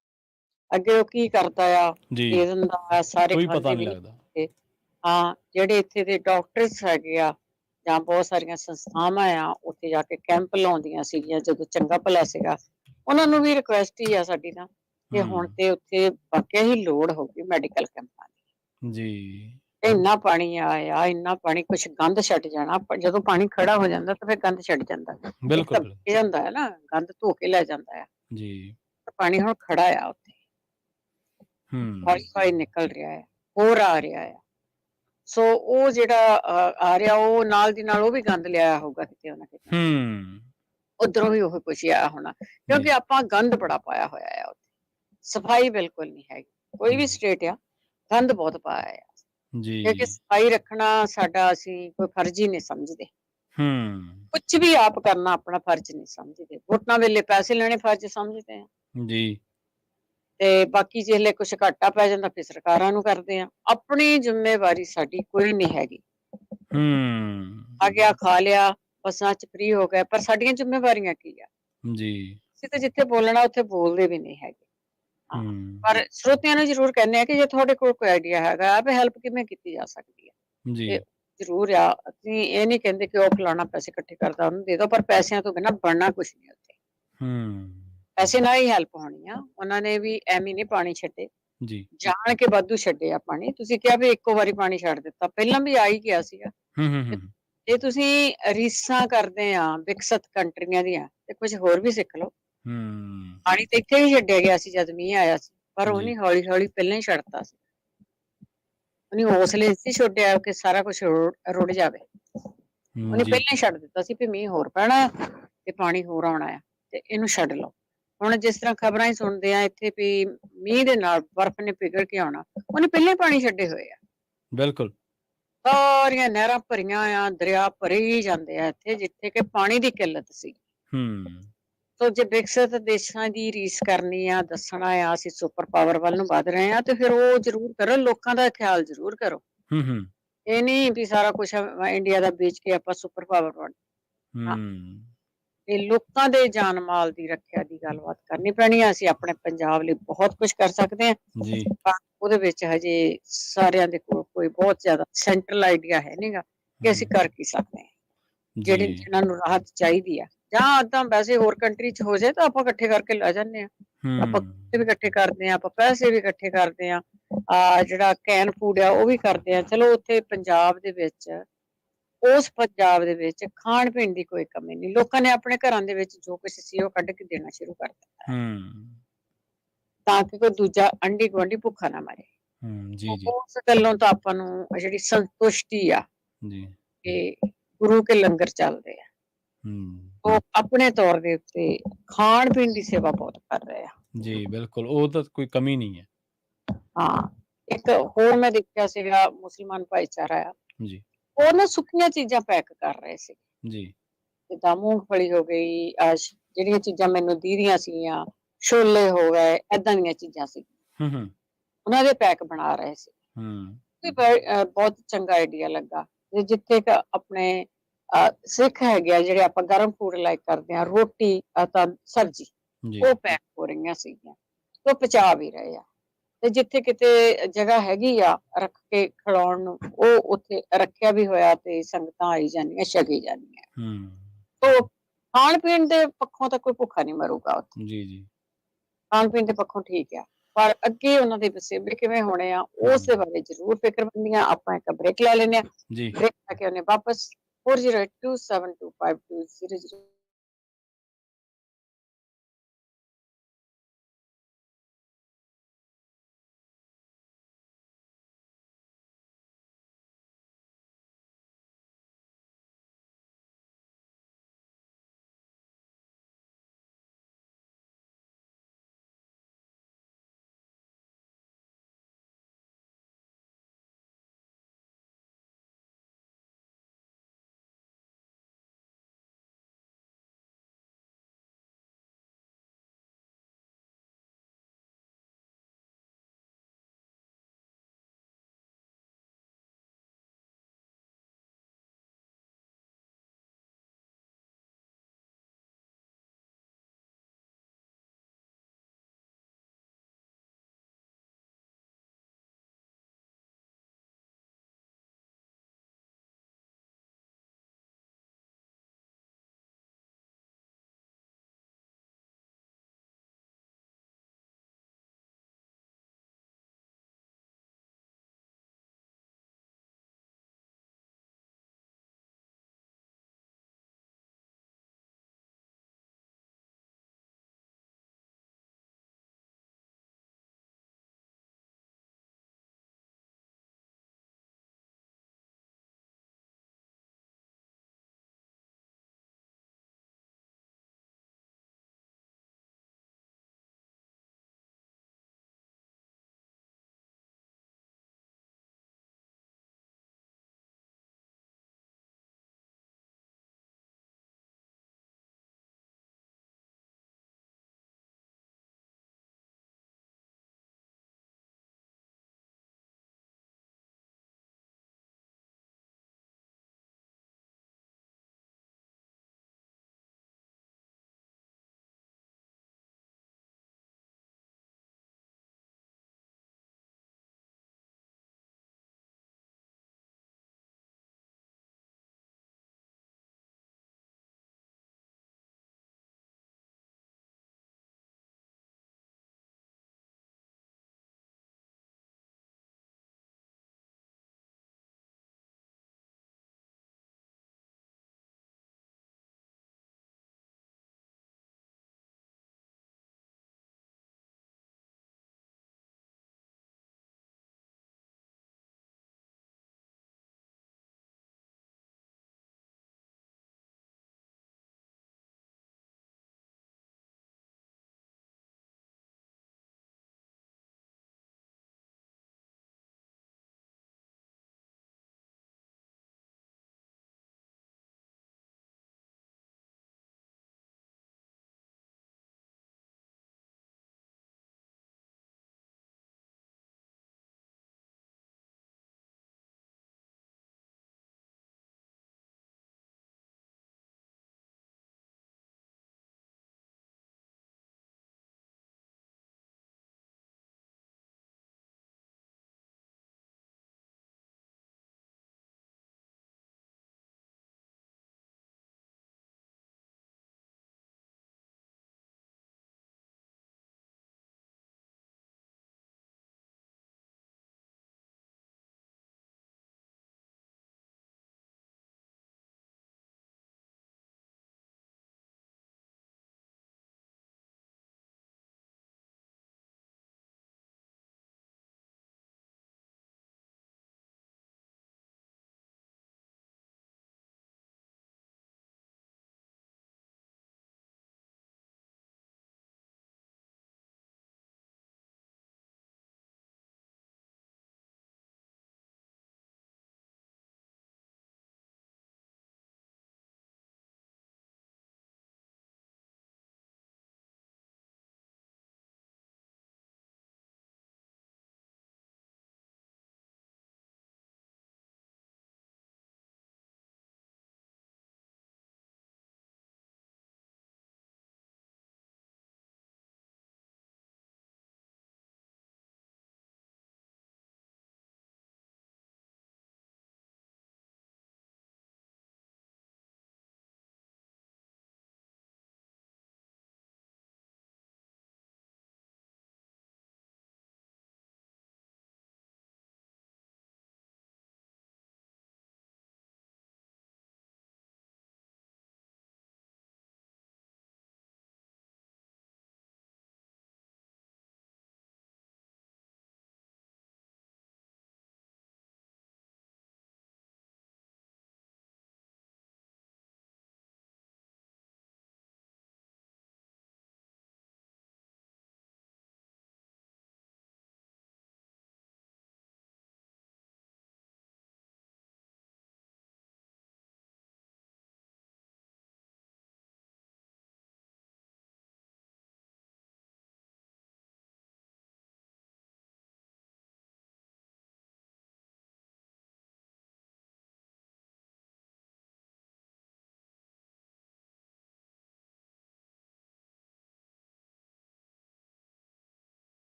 ਅੱਗੇ ਉਹ ਕੀ ਕਰਦਾ ਆ, ਜੀ, ਦੇ ਦਿੰਦਾ ਆ, ਸਾਰੇ ਕੋਈ ਪਤਾ ਖਾਂਦੇ ਨਹੀਂ ਵੀ ਲੱਗਦਾ। ਨਹੀਂ। ਹਾਂ, ਜਿਹੜੇ ਇੱਥੇ ਦੇ ਡਾਕਟਰਸ ਹੈਗੇ ਆ, ਜਾਂ ਬਹੁਤ ਸਾਰੀਆਂ ਸੰਸਥਾਵਾਂ ਆ, ਉੱਥੇ ਜਾ ਕੇ ਕੈਂਪ ਲਾਉਂਦੀਆਂ ਸੀਗੀਆਂ ਜਦੋਂ ਚੰਗਾ ਭਲਾ ਸੀਗਾ। ਉਹਨਾਂ ਨੂੰ ਵੀ ਰਿਕੁਐਸਟ ਹੀ ਆ ਸਾਡੀ ਤਾਂ, ਕਿ ਹੁਣ ਹੂੰ, ਤੇ ਉੱਥੇ ਵਾਕਿਆ ਹੀ ਲੋੜ ਹੋਊਗੀ ਮੈਡੀਕਲ ਕੈਂਪਾਂ ਦੀ। ਜੀ, ਇੰਨਾ ਪਾਣੀ ਆਇਆ, ਇੰਨਾ ਪਾਣੀ, ਕੁਛ ਗੰਦ ਛੱਡ ਜਾਣਾ, ਜਦੋਂ ਪਾਣੀ ਖੜਾ ਹੋ ਜਾਂਦਾ ਤਾਂ ਫਿਰ ਗੰਦ ਛੱਡ ਜਾਂਦਾ। ਇੱਕ ਬਿਲਕੁਲ, ਤਾਂ ਬਿਲਕੁਲ। ਵਗ ਜਾਂਦਾ ਹੈ ਨਾ, ਗੰਦ ਧੋ ਕੇ ਲੈ ਜਾਂਦਾ ਆ, ਜੀ, ਤੇ ਪਾਣੀ ਹੁਣ ਖੜਾ ਆ ਉੱਥੇ, ਹੂੰ, ਹੌਲੀ-ਹੌਲੀ ਨਿਕਲ ਰਿਹਾ ਹੈ, ਹੋਰ ਆ ਰਿਹਾ ਆ। ਸੋ ਉਹ ਜਿਹੜਾ ਆ ਰਿਹਾ, ਉਹ ਨਾਲ ਦੀ ਨਾਲ ਉਹ ਵੀ ਗੰਦ ਲਿਆਇਆ ਹੋਊਗਾ ਕਿਤੇ ਨਾ ਕਿਤੇ, ਹੂੰ, ਉੱਧਰੋਂ ਵੀ ਉਹ ਕੁਛ ਆਇਆ ਹੋਣਾ, ਕਿਉਂਕਿ ਜੀ, ਆਪਾਂ ਗੰਦ ਬੜਾ ਪਾਇਆ ਹੋਇਆ ਆ ਉੱਥੇ, ਸਫਾਈ ਬਿਲਕੁਲ ਨਹੀਂ ਹੈਗੀ। ਕੋਈ ਵੀ ਜੀ, ਸਟੇਟ ਆ, ਗੰਦ ਬਹੁਤ ਪਾਇਆ ਆ, ਕਿਉਂਕਿ ਜੀ, ਸਫਾਈ ਰੱਖਣਾ ਸਾਡਾ, ਅਸੀਂ ਕੋਈ ਫਰਜ਼ ਹੀ ਨਹੀਂ ਸਮਝਦੇ। ਹੂੰ, ਕੁਛ ਵੀ ਆਪ ਕਰਨਾ ਆਪਣਾ ਫਰਜ਼ ਨਹੀਂ ਸਮਝਦੇ, ਵੋਟਾਂ ਵੇਲੇ ਪੈਸੇ ਲੈਣੇ ਫਰਜ਼ ਸਮਝਦੇ ਆ, ਜੀ, ਤੇ ਬਾਕੀ ਜਿਹਲੇ ਕੁਛ ਘਾਟਾ ਪੈ ਜਾਂਦਾ ਫਿਰ ਸਰਕਾਰਾਂ ਨੂੰ ਕਰਦੇ ਆ। ਆਪਣੀ ਜ਼ਿੰਮੇਵਾਰੀ ਸਾਡੀ ਕੋਈ ਨਹੀਂ ਹੈਗੀ। ਹੂੰ, ਆ ਗਿਆ, ਖਾ ਲਿਆ, ਬੱਸਾਂ 'ਚ ਫ੍ਰੀ ਹੋ ਗਏ, ਪਰ ਸਾਡੀਆਂ ਜ਼ਿੰਮੇਵਾਰੀਆਂ ਕੀ ਆ? ਜੀ, ਅਸੀਂ ਤਾਂ ਜਿੱਥੇ ਬੋਲਣਾ ਉੱਥੇ ਬੋਲਦੇ ਵੀ ਨਹੀਂ ਹੈਗੇ। ਹਾਂ, ਹੂੰ, ਪਰ ਸਰੋਤਿਆਂ ਨੂੰ ਜ਼ਰੂਰ ਕਹਿੰਦੇ ਆ ਕਿ ਜੇ ਤੁਹਾਡੇ ਕੋਲ ਕੋਈ ਆਈਡੀਆ ਹੈਗਾ ਵੀ ਹੈਲਪ ਕਿਵੇਂ ਕੀਤੀ ਜਾ ਸਕਦੀ ਹੈ, ਜੀ, ਤੇ ਜ਼ਰੂਰ ਆ। ਅਸੀਂ ਇਹ ਨਹੀਂ ਕਹਿੰਦੇ ਕਿ ਉਹ ਫਲਾਣਾ ਪੈਸੇ ਇਕੱਠੇ ਕਰਦਾ ਉਹਨੂੰ ਦੇ ਦਿਓ, ਪਰ ਪੈਸਿਆਂ ਤੋਂ ਬਿਨਾਂ ਬਣਨਾ ਕੁਛ ਨਹੀਂ ਉੱਥੇ। ਹੂੰ, ਪੈਸੇ ਨਾਲ ਹੀ ਹੈਲਪ ਹੋਣੀ ਆ। ਉਹਨਾਂ ਨੇ ਵੀ ਐਵੇਂ ਨਹੀਂ ਪਾਣੀ ਛੱਡੇ, ਜੀ, ਜਾਣ ਕੇ ਵਾਧੂ ਛੱਡਿਆ ਪਾਣੀ। ਤੁਸੀਂ ਕਿਹਾ ਵੀ ਇੱਕੋ ਵਾਰੀ ਪਾਣੀ ਛੱਡ ਦਿੱਤਾ, ਪਹਿਲਾਂ ਵੀ ਆ ਹੀ ਗਿਆ ਸੀਗਾ। ਹੂੰ, ਹੂੰ, ਤੇ ਹੂੰ, ਜੇ ਤੁਸੀਂ ਰੀਸਾਂ ਕਰਦੇ ਆ ਵਿਕਸਿਤ ਕੰਟਰੀਆਂ ਦੀਆਂ, ਤੇ ਕੁਝ ਹੋਰ ਵੀ ਸਿੱਖ ਲਓ। ਹੂੰ, ਪਾਣੀ ਤਾਂ ਇੱਥੇ ਵੀ ਛੱਡਿਆ ਗਿਆ ਸੀ ਜਦ ਮੀਂਹ ਆਇਆ ਸੀ, ਪਰ ਜੀ, ਉਹਨੇ ਹੌਲੀ-ਹੌਲੀ ਪਹਿਲਾਂ ਹੀ ਛੱਡਤਾ ਸੀ। ਉਹਨੇ ਹੌਸਲੇ ਸੀ ਛੱਡਿਆ ਕਿ ਸਾਰਾ ਕੁਝ ਰੁੜ ਜਾਵੇ। ਉਹਨੇ ਜੀ, ਪਹਿਲਾਂ ਹੀ ਛੱਡ ਦਿੱਤਾ ਸੀ ਵੀ ਮੀਂਹ ਹੋਰ ਪੈਣਾ ਤੇ ਪਾਣੀ ਹੋਰ ਆਉਣਾ ਆ, ਤੇ ਇਹਨੂੰ ਛੱਡ ਲਓ। ਹੁਣ ਜਿਸ ਤਰ੍ਹਾਂ ਖਬਰਾਂ ਹੀ ਸੁਣਦੇ ਆ ਇੱਥੇ ਵੀ ਮੀਂਹ ਦੇ ਨਾਲ ਬਰਫ਼ ਨੇ ਪਿਘਲ ਕੇ ਆਉਣਾ, ਉਹਨੇ ਪਹਿਲਾਂ ਹੀ ਪਾਣੀ ਛੱਡੇ ਹੋਏ ਆ। ਬਿਲਕੁਲ, ਸਾਰੀਆਂ ਨਹਿਰਾਂ ਭਰੀਆਂ ਆ, ਦਰਿਆ ਭਰੇ ਹੀ ਜਾਂਦੇ ਆ ਇੱਥੇ, ਜਿੱਥੇ ਕਿ ਪਾਣੀ ਦੀ ਕਿੱਲਤ ਸੀ। ਹੂੰ, ਸੋ ਜੇ ਵਿਕਸਿਤ ਦੇਸ਼ਾਂ ਦੀ ਰੀਸ ਕਰਨੀ ਆ, ਦੱਸਣਾ ਆ ਅਸੀਂ ਸੁਪਰ ਪਾਵਰ ਵੱਲ ਨੂੰ ਵੱਧ ਰਹੇ ਆ, ਤੇ ਫਿਰ ਉਹ ਜ਼ਰੂਰ ਕਰੋ, ਲੋਕਾਂ ਦਾ ਖਿਆਲ ਜ਼ਰੂਰ ਕਰੋ। ਹੂੰ, ਹੂੰ, ਇਹ ਨਹੀਂ ਵੀ ਸਾਰਾ ਕੁਛ ਇੰਡੀਆ ਦਾ ਵੇਚ ਕੇ ਆਪਾਂ ਸੁਪਰ ਪਾਵਰ ਬਣ, ਹਾਂ। ਹੂੰ, ਤੇ ਲੋਕਾਂ ਦੇ ਜਾਨ ਮਾਲ ਦੀ ਰੱਖਿਆ ਦੀ ਗੱਲਬਾਤ ਕਰਨੀ ਪੈਣੀ ਆ। ਅਸੀਂ ਆਪਣੇ ਪੰਜਾਬ ਲਈ ਬਹੁਤ ਕੁਝ ਕਰ ਸਕਦੇ ਹਾਂ, ਜੀ, ਪਰ ਉਹਦੇ ਵਿੱਚ ਹਜੇ ਸਾਰਿਆਂ ਦੇ ਕੋਲ ਕੋਈ ਬਹੁਤ ਜ਼ਿਆਦਾ ਸੈਂਟਰਲ ਆਈਡੀਆ ਹੈ ਨਹੀਂਗਾ ਕਿ ਅਸੀਂ ਹੂੰ, ਕਰ ਕੀ ਸਕਦੇ ਹਾਂ। ਜਿਹੜੇ ਜੀ। ਜਿਨ੍ਹਾਂ ਨੂੰ ਰਾਹਤ ਚਾਹੀਦੀ ਆ, ਜਾਂ ਏਦਾਂ ਵੈਸੇ ਹੋਰ ਕੰਟਰੀ 'ਚ ਹੋ ਜਾਏ ਤਾਂ ਆਪਾਂ ਇਕੱਠੇ ਕਰਕੇ ਲੈ ਜਾਂਦੇ ਹਾਂ। ਆਪਾਂ ਹੂੰ, ਖਰਚੇ ਵੀ ਇਕੱਠੇ ਕਰਦੇ ਹਾਂ, ਆਪਾਂ ਪੈਸੇ ਵੀ ਇਕੱਠੇ ਕਰਦੇ ਹਾਂ, ਜਿਹੜਾ ਕੈਨ ਫੂਡ ਆ ਉਹ ਵੀ ਕਰਦੇ ਹਾਂ। ਚਲੋ ਉੱਥੇ ਪੰਜਾਬ ਦੇ ਵਿੱਚ, ਉਸ ਪੰਜਾਬ ਦੇ ਵਿੱਚ ਖਾਣ ਪੀਣ ਦੀ ਕੋਈ ਕਮੀ ਨਹੀਂ, ਲੋਕਾਂ ਨੇ ਆਪਣੇ ਘਰਾਂ ਦੇ ਵਿੱਚ ਜੋ ਕੁਛ ਸੀ ਉਹ ਕੱਢ ਕੇ ਦੇਣਾ ਸ਼ੁਰੂ ਕਰ ਦਿੱਤਾ ਹੈ, ਹੂੰ, ਤਾਂ ਕਿ ਕੋਈ ਦੂਜਾ ਆਂਢੀ ਗੁਆਂਢੀ ਭੁੱਖਾ ਨਾ ਮਰੇ। ਹੂੰ, ਜੀ, ਜੀ, ਉਸ ਗੱਲੋਂ ਤਾਂ ਆਪਾਂ ਨੂੰ ਜਿਹੜੀ ਸੰਤੁਸ਼ਟੀ ਆ ਜੀ, ਕਿ ਗੁਰੂ ਕੇ ਲੰਗਰ ਚੱਲਦੇ ਆ, ਹੂੰ, ਉਹ ਆਪਣੇ ਤੌਰ ਦੇ ਉੱਤੇ ਖਾਣ ਪੀਣ ਦੀ ਸੇਵਾ ਬਹੁਤ ਕਰ ਰਹੇ ਆ। ਜੀ, ਬਿਲਕੁਲ, ਉਹ ਤਾਂ ਕੋਈ ਕਮੀ ਨਹੀਂ ਹੈ। ਹਾਂ, ਇੱਕ ਹੋਰ ਮੈਂ ਦੇਖਿਆ ਸੀਗਾ, ਮੁਸਲਮਾਨ ਭਾਈਚਾਰਾ ਆ, ਜੀ, ਉਹ ਨਾ ਸੁੱਕੀਆਂ ਚੀਜ਼ਾਂ ਪੈਕ ਕਰ ਰਹੇ ਸੀ, ਜੀ, ਜਿੱਦਾਂ ਮੂੰਗਫਲੀ ਹੋ ਗਈ, ਜਿਹੜੀਆਂ ਚੀਜ਼ਾਂ ਮੈਨੂੰ ਦੀਦੀਆਂ ਸੀਗੀਆਂ, ਛੋਲੇ ਹੋ ਗਏ, ਏਦਾਂ ਦੀਆਂ ਚੀਜ਼ਾਂ ਸੀ, ਹੂੰ, ਹੂੰ, ਉਹਨਾਂ ਦੇ ਪੈਕ ਬਣਾ ਰਹੇ ਸੀ। ਹੂੰ, ਵੀ ਬਹੁਤ ਚੰਗਾ ਆਈਡੀਆ ਲੱਗਾ, ਤੇ ਜਿੱਥੇ ਕ ਆਪਣੇ ਸਿੱਖ ਹੈਗੇ ਆ ਜਿਹੜੇ ਆਪਾਂ ਗਰਮ ਫੂਡ ਲਾਈਕ ਕਰਦੇ ਹਾਂ, ਰੋਟੀ ਤਾਂ ਸਬਜ਼ੀ, ਜੀ, ਉਹ ਪੈਕ ਹੋ ਰਹੀਆਂ ਸੀਗੀਆਂ, ਉਹ ਪਚਾ ਵੀ ਰਹੇ ਆ। ਤੇ ਜਿੱਥੇ ਕਿਤੇ ਜਗ੍ਹਾ ਹੈਗੀ ਆ ਰੱਖ ਕੇ ਖਿਲਾਉਣ ਨੂੰ, ਉਹ ਉੱਥੇ ਰੱਖਿਆ ਵੀ ਹੋਇਆ ਤੇ ਸੰਗਤਾਂ ਆਈ ਜਾਂਦੀਆਂ, ਛਕੀ ਜਾਂਦੀਆਂ। ਹੂੰ, ਤੋ ਖਾਣ ਪੀਣ ਦੇ ਪੱਖੋਂ ਤਾਂ ਕੋਈ ਭੁੱਖਾ ਨਹੀਂ ਮਰੂਗਾ ਉੱਥੇ, ਜੀ, ਜੀ, ਖਾਣ ਪੀਣ ਦੇ ਪੱਖੋਂ ਠੀਕ ਆ, ਪਰ ਅੱਗੇ ਉਹਨਾਂ ਦੇ ਵਸੇਬੇ ਕਿਵੇਂ ਹੋਣੇ ਆ, ਉਸ ਦੇ ਹੂੰ, ਬਾਰੇ ਜ਼ਰੂਰ ਫਿਕਰਮੰਦੀਆਂ। ਆਪਾਂ ਇੱਕ ਬ੍ਰੇਕ ਲੈ ਲੈਂਦੇ ਹਾਂ, ਜੀ। ਬ੍ਰੇਕ ਲੈ ਕੇ ਉਹਨੇ ਵਾਪਸ 4082725000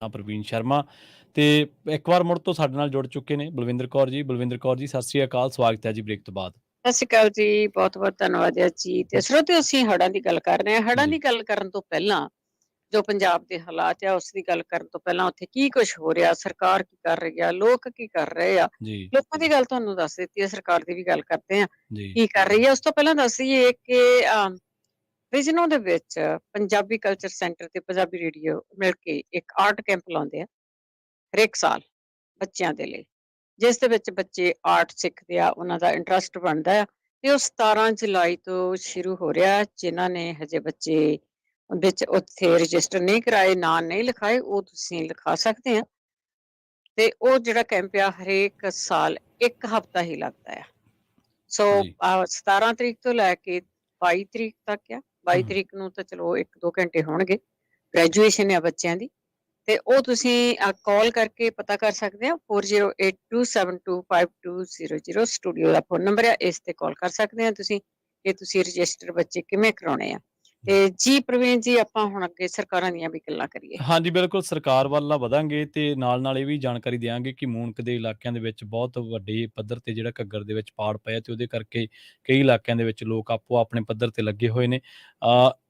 ਪ੍ਰਵੀਨ ਸ਼ਰਮਾ ਤੇ ਇੱਕ ਵਾਰ ਮੁੜ ਤੋਂ ਸਾਡੇ ਨਾਲ ਜੁੜ ਚੁੱਕੇ ਨੇ ਬਲਵਿੰਦਰ ਕੌਰ ਜੀ। ਬਲਵਿੰਦਰ ਕੌਰ ਜੀ, ਸਤਿ ਸ੍ਰੀ ਅਕਾਲ, ਸਵਾਗਤ ਹੈ ਜੀ ਬ੍ਰੇਕ ਤੋਂ ਬਾਅਦ। ਸਤਿ ਸ਼੍ਰੀ ਅਕਾਲ ਜੀ, ਬਹੁਤ-ਬਹੁਤ ਧੰਨਵਾਦ ਜੀ। ਤੇ ਸਰੋਤਿਓ, ਅਸੀਂ ਹੜ੍ਹਾਂ ਦੀ ਗੱਲ ਕਰ ਰਹੇ ਹਾਂ। ਹੜ੍ਹਾਂ ਦੀ ਗੱਲ ਕਰਨ ਤੋਂ ਪਹਿਲਾਂ ਜੋ ਪੰਜਾਬ ਦੇ ਹਾਲਾਤ ਆ, ਉਸ ਦੀ ਗੱਲ ਕਰਨ ਤੋਂ ਪਹਿਲਾਂ ਉੱਥੇ ਕੀ ਕੁਛ ਹੋ ਰਿਹਾ, ਸਰਕਾਰ ਕੀ ਕਰ ਰਹੀ ਆ, ਲੋਕ ਕੀ ਕਰ ਰਹੇ ਆ। ਲੋਕਾਂ ਦੀ ਗੱਲ ਤੁਹਾਨੂੰ ਦੱਸ ਦਿੱਤੀ ਹੈ, ਸਰਕਾਰ ਦੀ ਵੀ ਗੱਲ ਕਰਦੇ ਆ ਕੀ ਕਰ ਰਹੀ ਹੈ। ਉਸ ਤੋਂ ਪਹਿਲਾਂ ਦੱਸ ਦਈਏ ਕਿ ਵਿਜ਼ਨੋ ਦੇ ਵਿੱਚ ਪੰਜਾਬੀ ਕਲਚਰ ਸੈਂਟਰ ਤੇ ਪੰਜਾਬੀ ਰੇਡੀਓ ਮਿਲ ਕੇ ਇੱਕ ਆਰਟ ਕੈਂਪ ਲਾਉਂਦੇ ਆ ਹਰੇਕ ਸਾਲ ਬੱਚਿਆਂ ਦੇ ਲਈ, ਜਿਸ ਦੇ ਵਿੱਚ ਬੱਚੇ ਆਰਟ ਸਿੱਖਦੇ ਆ, ਉਹਨਾਂ ਦਾ ਇੰਟਰਸਟ ਬਣਦਾ ਆ। ਤੇ ਉਹ 17 ਜੁਲਾਈ ਤੋਂ ਸ਼ੁਰੂ ਹੋ ਰਿਹਾ। ਜਿਨ੍ਹਾਂ ਨੇ ਹਜੇ ਬੱਚੇ ਵਿੱਚ ਉੱਥੇ ਰਜਿਸਟਰ ਨਹੀਂ ਕਰਾਏ, ਨਾਂ ਨਹੀਂ ਲਿਖਾਏ, ਉਹ ਤੁਸੀਂ ਲਿਖਾ ਸਕਦੇ ਆ। ਤੇ ਉਹ ਜਿਹੜਾ ਕੈਂਪ ਆ ਹਰੇਕ ਸਾਲ 1 ਹਫ਼ਤਾ ਹੀ ਲੱਗਦਾ ਆ। ਸੋ 17 ਤਰੀਕ ਤੋਂ ਲੈ ਕੇ 22 ਤਰੀਕ ਤੱਕ ਆ। 22 ਤਰੀਕ ਨੂੰ ਤਾਂ ਚਲੋ 1-2 ਘੰਟੇ ਹੋਣਗੇ। ਗ੍ਰੈਜੂਏਸ਼ਨ ਆ ਬੱਚਿਆਂ ਦੀ, ਤੇ ਉਹ ਤੁਸੀਂ ਕਾਲ ਕਰਕੇ ਪਤਾ ਕਰ ਸਕਦੇ ਆ। 4082725200 ਸਟੂਡੀਓ ਦਾ ਫੋਨ ਨੰਬਰ ਆ, ਇਸ ਤੇ ਕਾਲ ਕਰ ਸਕਦੇ ਆ ਤੁਸੀਂ ਕਿ ਤੁਸੀਂ ਰਜਿਸਟਰ ਬੱਚੇ ਕਿਵੇਂ ਕਰਾਉਣੇ ਆ। ਤੇ ਜੀ ਪ੍ਰਵੀਨ ਜੀ, ਆਪਾਂ ਹੁਣ ਅੱਗੇ ਸਰਕਾਰਾਂ ਦੀਆਂ ਵੀ ਗੱਲਾਂ ਕਰੀਏ। ਹਾਂਜੀ, ਬਿਲਕੁਲ ਸਰਕਾਰ ਵੱਲ ਵਧਾਂਗੇ ਤੇ ਨਾਲ ਇਹ ਵੀ ਜਾਣਕਾਰੀ ਦਿਆਂਗੇ ਕਿ ਮੂਣਕ ਦੇ ਇਲਾਕਿਆਂ ਦੇ ਵਿੱਚ ਬਹੁਤ ਵੱਡੇ ਪੱਧਰ ਤੇ ਜਿਹੜਾ ਘੱਗਰ ਦੇ ਵਿੱਚ ਪਾੜ ਪਿਆ ਤੇ ਉਹਦੇ ਕਰਕੇ ਕਈ ਇਲਾਕਿਆਂ ਦੇ ਵਿੱਚ ਲੋਕ ਆਪੋ ਆਪਣੇ ਪੱਧਰ ਤੇ ਲੱਗੇ ਹੋਏ ਨੇ।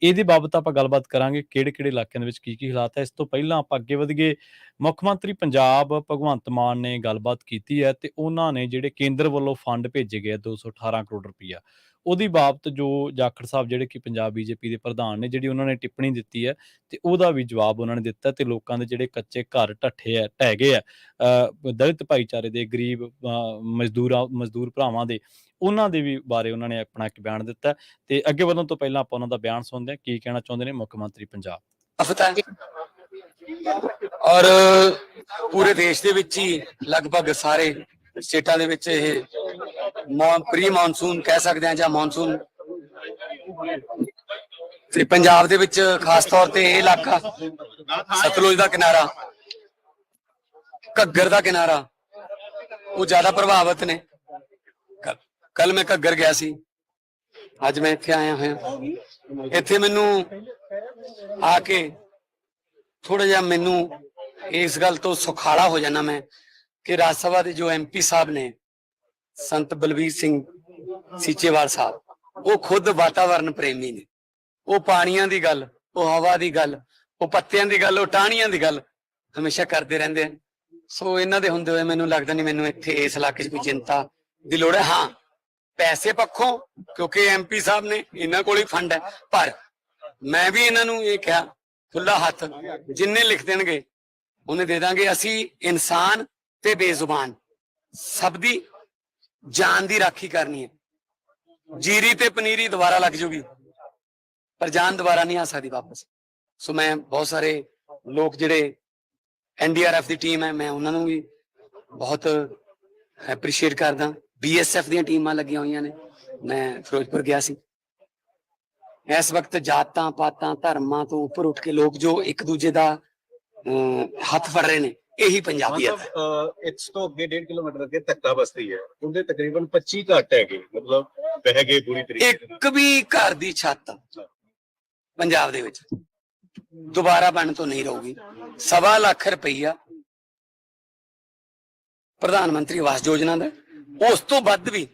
ਇਹਦੇ ਬਾਬਤ ਆਪਾਂ ਗੱਲਬਾਤ ਕਰਾਂਗੇ, ਕਿਹੜੇ-ਕਿਹੜੇ ਇਲਾਕਿਆਂ ਦੇ ਵਿੱਚ ਕੀ-ਕੀ ਹਾਲਾਤ ਹੈ। ਇਸ ਤੋਂ ਪਹਿਲਾਂ ਆਪਾਂ ਅੱਗੇ ਵਧੀਏ। ਮੁੱਖ ਮੰਤਰੀ ਪੰਜਾਬ ਭਗਵੰਤ ਮਾਨ ਨੇ ਗੱਲਬਾਤ ਕੀਤੀ ਹੈ ਤੇ ਉਹਨਾਂ ਨੇ ਜਿਹੜੇ ਕੇਂਦਰ ਵੱਲੋਂ ਫੰਡ ਭੇਜੇ ਗਏ 218 ਕਰੋੜ ਰੁਪਈਆ, ਉਹਦੀ ਬਾਬਤ ਜੋ ਜਾਖੜ ਸਾਹਿਬ ਜਿਹੜੇ ਕਿ ਪੰਜਾਬ ਬੀਜੇਪੀ ਦੇ ਪ੍ਰਧਾਨ ਨੇ, ਜਿਹੜੀ ਉਹਨਾਂ ਨੇ ਟਿੱਪਣੀ ਦਿੱਤੀ ਹੈ ਤੇ ਉਹਦਾ ਵੀ ਜਵਾਬ ਉਹਨਾਂ ਨੇ ਦਿੱਤਾ। ਤੇ ਲੋਕਾਂ ਦੇ ਜਿਹੜੇ ਕੱਚੇ ਘਰ ਢਹਿ ਗਏ ਆ, ਦਲਿਤ ਭਾਈਚਾਰੇ ਦੇ, ਗਰੀਬ ਮਜ਼ਦੂਰ ਭਰਾਵਾਂ ਦੇ, ਉਹਨਾਂ ਦੇ ਵੀ ਬਾਰੇ ਉਹਨਾਂ ਨੇ ਆਪਣਾ ਇੱਕ ਬਿਆਨ ਦਿੱਤਾ। ਤੇ ਅੱਗੇ ਵਧਣ ਤੋਂ ਪਹਿਲਾਂ ਆਪਾਂ ਉਹਨਾਂ ਦਾ ਬਿਆਨ ਸੁਣਦੇ ਹਾਂ, ਕੀ ਕਹਿਣਾ ਚਾਹੁੰਦੇ ਨੇ ਮੁੱਖ ਮੰਤਰੀ ਪੰਜਾਬ। ਔਰ ਪੂਰੇ ਦੇਸ਼ ਦੇ ਵਿੱਚ ਹੀ ਲਗਭਗ ਸਾਰੇ ਸਟੇਟਾਂ ਦੇ ਵਿੱਚ ਇਹ ਪ੍ਰੀ ਮੌਨਸੂਨ ਕਹਿ ਸਕਦੇ ਹਾਂ ਜਾਂ ਮੌਨਸੂਨ, ਤੇ ਪੰਜਾਬ ਦੇ ਵਿੱਚ ਖਾਸ ਤੌਰ ਤੇ ਇਹ ਇਲਾਕਾ ਸਤਲੁਜ ਦਾ ਕਿਨਾਰਾ, ਘੱਗਰ ਦਾ ਕਿਨਾਰਾ, ਉਹ ਜ਼ਿਆਦਾ ਪ੍ਰਭਾਵਿਤ ਨੇ। ਕੱਲ ਮੈਂ ਘੱਗਰ ਗਿਆ ਸੀ, ਅੱਜ ਮੈਂ ਇੱਥੇ ਆਇਆ ਹੋਇਆ। ਇੱਥੇ ਮੈਨੂੰ ਆ ਕੇ ਥੋੜਾ ਜਿਹਾ ਮੈਨੂੰ ਇਸ ਗੱਲ ਤੋਂ ਸੁਖਾਲਾ ਹੋ ਜਾਣਾ ਮੈਂ ਕਿ ਰਾਜ ਸਭਾ ਦੇ ਜੋ MP ਸਾਹਿਬ ਨੇ, ਸੰਤ ਬਲਵੀਰ ਸਿੰਘ ਸੀਚੇਵਾਲ ਸਾਹਿਬ, ਉਹ ਖੁਦ ਵਾਤਾਵਰਨ ਪ੍ਰੇਮੀ ਨੇ। ਉਹ ਪਾਣੀਆਂ ਦੀ ਗੱਲ, ਉਹ ਹਵਾ ਦੀ ਗੱਲ, ਉਹ ਪੱਤਿਆਂ ਦੀ ਗੱਲ, ਉਹ ਟਾਹਣੀਆਂ ਦੀ ਗੱਲ ਹਮੇਸ਼ਾ ਕਰਦੇ ਰਹਿੰਦੇ ਹਨ। ਸੋ ਇਹਨਾਂ ਦੇ ਹੁੰਦੇ ਹੋਏ ਮੈਨੂੰ ਲੱਗਦਾ ਨਹੀਂ ਮੈਨੂੰ ਇੱਥੇ ਇਸ ਇਲਾਕੇ 'ਚ ਕੋਈ ਚਿੰਤਾ ਦੀ ਲੋੜ ਹੈ। ਹਾਂ, ਪੈਸੇ ਪੱਖੋਂ ਕਿਉਂਕਿ MP ਸਾਹਿਬ ਨੇ, ਇਹਨਾਂ ਕੋਲ ਹੀ ਫੰਡ ਹੈ, ਪਰ ਮੈਂ ਵੀ ਇਹਨਾਂ ਨੂੰ ਇਹ ਕਿਹਾ ਖੁੱਲਾ ਹੱਥ, ਜਿੰਨੇ ਲਿਖ ਦੇਣਗੇ ਉਹਨੇ ਦੇ ਦਾਂਗੇ। ਅਸੀਂ ਇਨਸਾਨ ਤੇ ਬੇਜ਼ੁਬਾਨ ਸਭ ਦੀ ਜਾਨ ਦੀ ਰਾਖੀ ਕਰਨੀ ਹੈ। ਜੀਰੀ ਤੇ ਪਨੀਰੀ ਦੁਬਾਰਾ ਲੱਗ ਜੂਗੀ, ਪਰ ਜਾਨ ਦੁਬਾਰਾ ਨਹੀਂ ਆ ਸਕਦੀ ਵਾਪਸ। ਸੋ ਮੈਂ ਬਹੁਤ ਸਾਰੇ ਲੋਕ ਜਿਹੜੇ NDRF ਦੀ ਟੀਮ ਹੈ, ਮੈਂ ਉਹਨਾਂ ਨੂੰ ਵੀ ਬਹੁਤ ਐਪਰੀਸ਼ੀਏਟ ਕਰਦਾ। BSF ਦੀਆਂ ਟੀਮਾਂ ਲੱਗੀਆਂ ਹੋਈਆਂ ਨੇ। ਮੈਂ ਫਿਰੋਜ਼ਪੁਰ ਗਿਆ ਸੀ। ਇਸ ਵਕਤ ਜਾਤਾਂ ਪਾਤਾਂ ਧਰਮਾਂ ਤੋਂ ਉੱਪਰ ਉੱਠ ਕੇ ਲੋਕ ਜੋ ਇੱਕ ਦੂਜੇ ਦਾ ਹੱਥ ਫੜ ਰਹੇ ਨੇ, ਇਹੀ ਪੰਜਾਬੀਅਤ ਹੈ। ਇਸ ਤੋਂ ਅੱਗੇ 1.5 ਕਿਲੋਮੀਟਰ ਅੱਗੇ ਧੱਕਾ ਬਸਤੀ ਹੈ, ਉਹਦੇ ਤਕਰੀਬਨ 25 ਘੱਟ ਹੈਗੇ, ਮਤਲਬ ਬਹਿ ਗਏ ਪੂਰੀ ਤਰੀਕੇ। ਇੱਕ ਵੀ ਘਰ ਦੀ ਛੱਤ ਪੰਜਾਬ ਦੇ ਵਿੱਚ ਦੁਬਾਰਾ ਬਣਨ ਤੋਂ ਨਹੀਂ ਰਹੂਗੀ। 1.25 ਲੱਖ ਰੁਪਈਆ ਪ੍ਰਧਾਨ ਮੰਤਰੀ ਆਵਾਸ ਯੋਜਨਾ ਦਾ, ਉਸ ਤੋਂ ਵੱਧ ਵੀ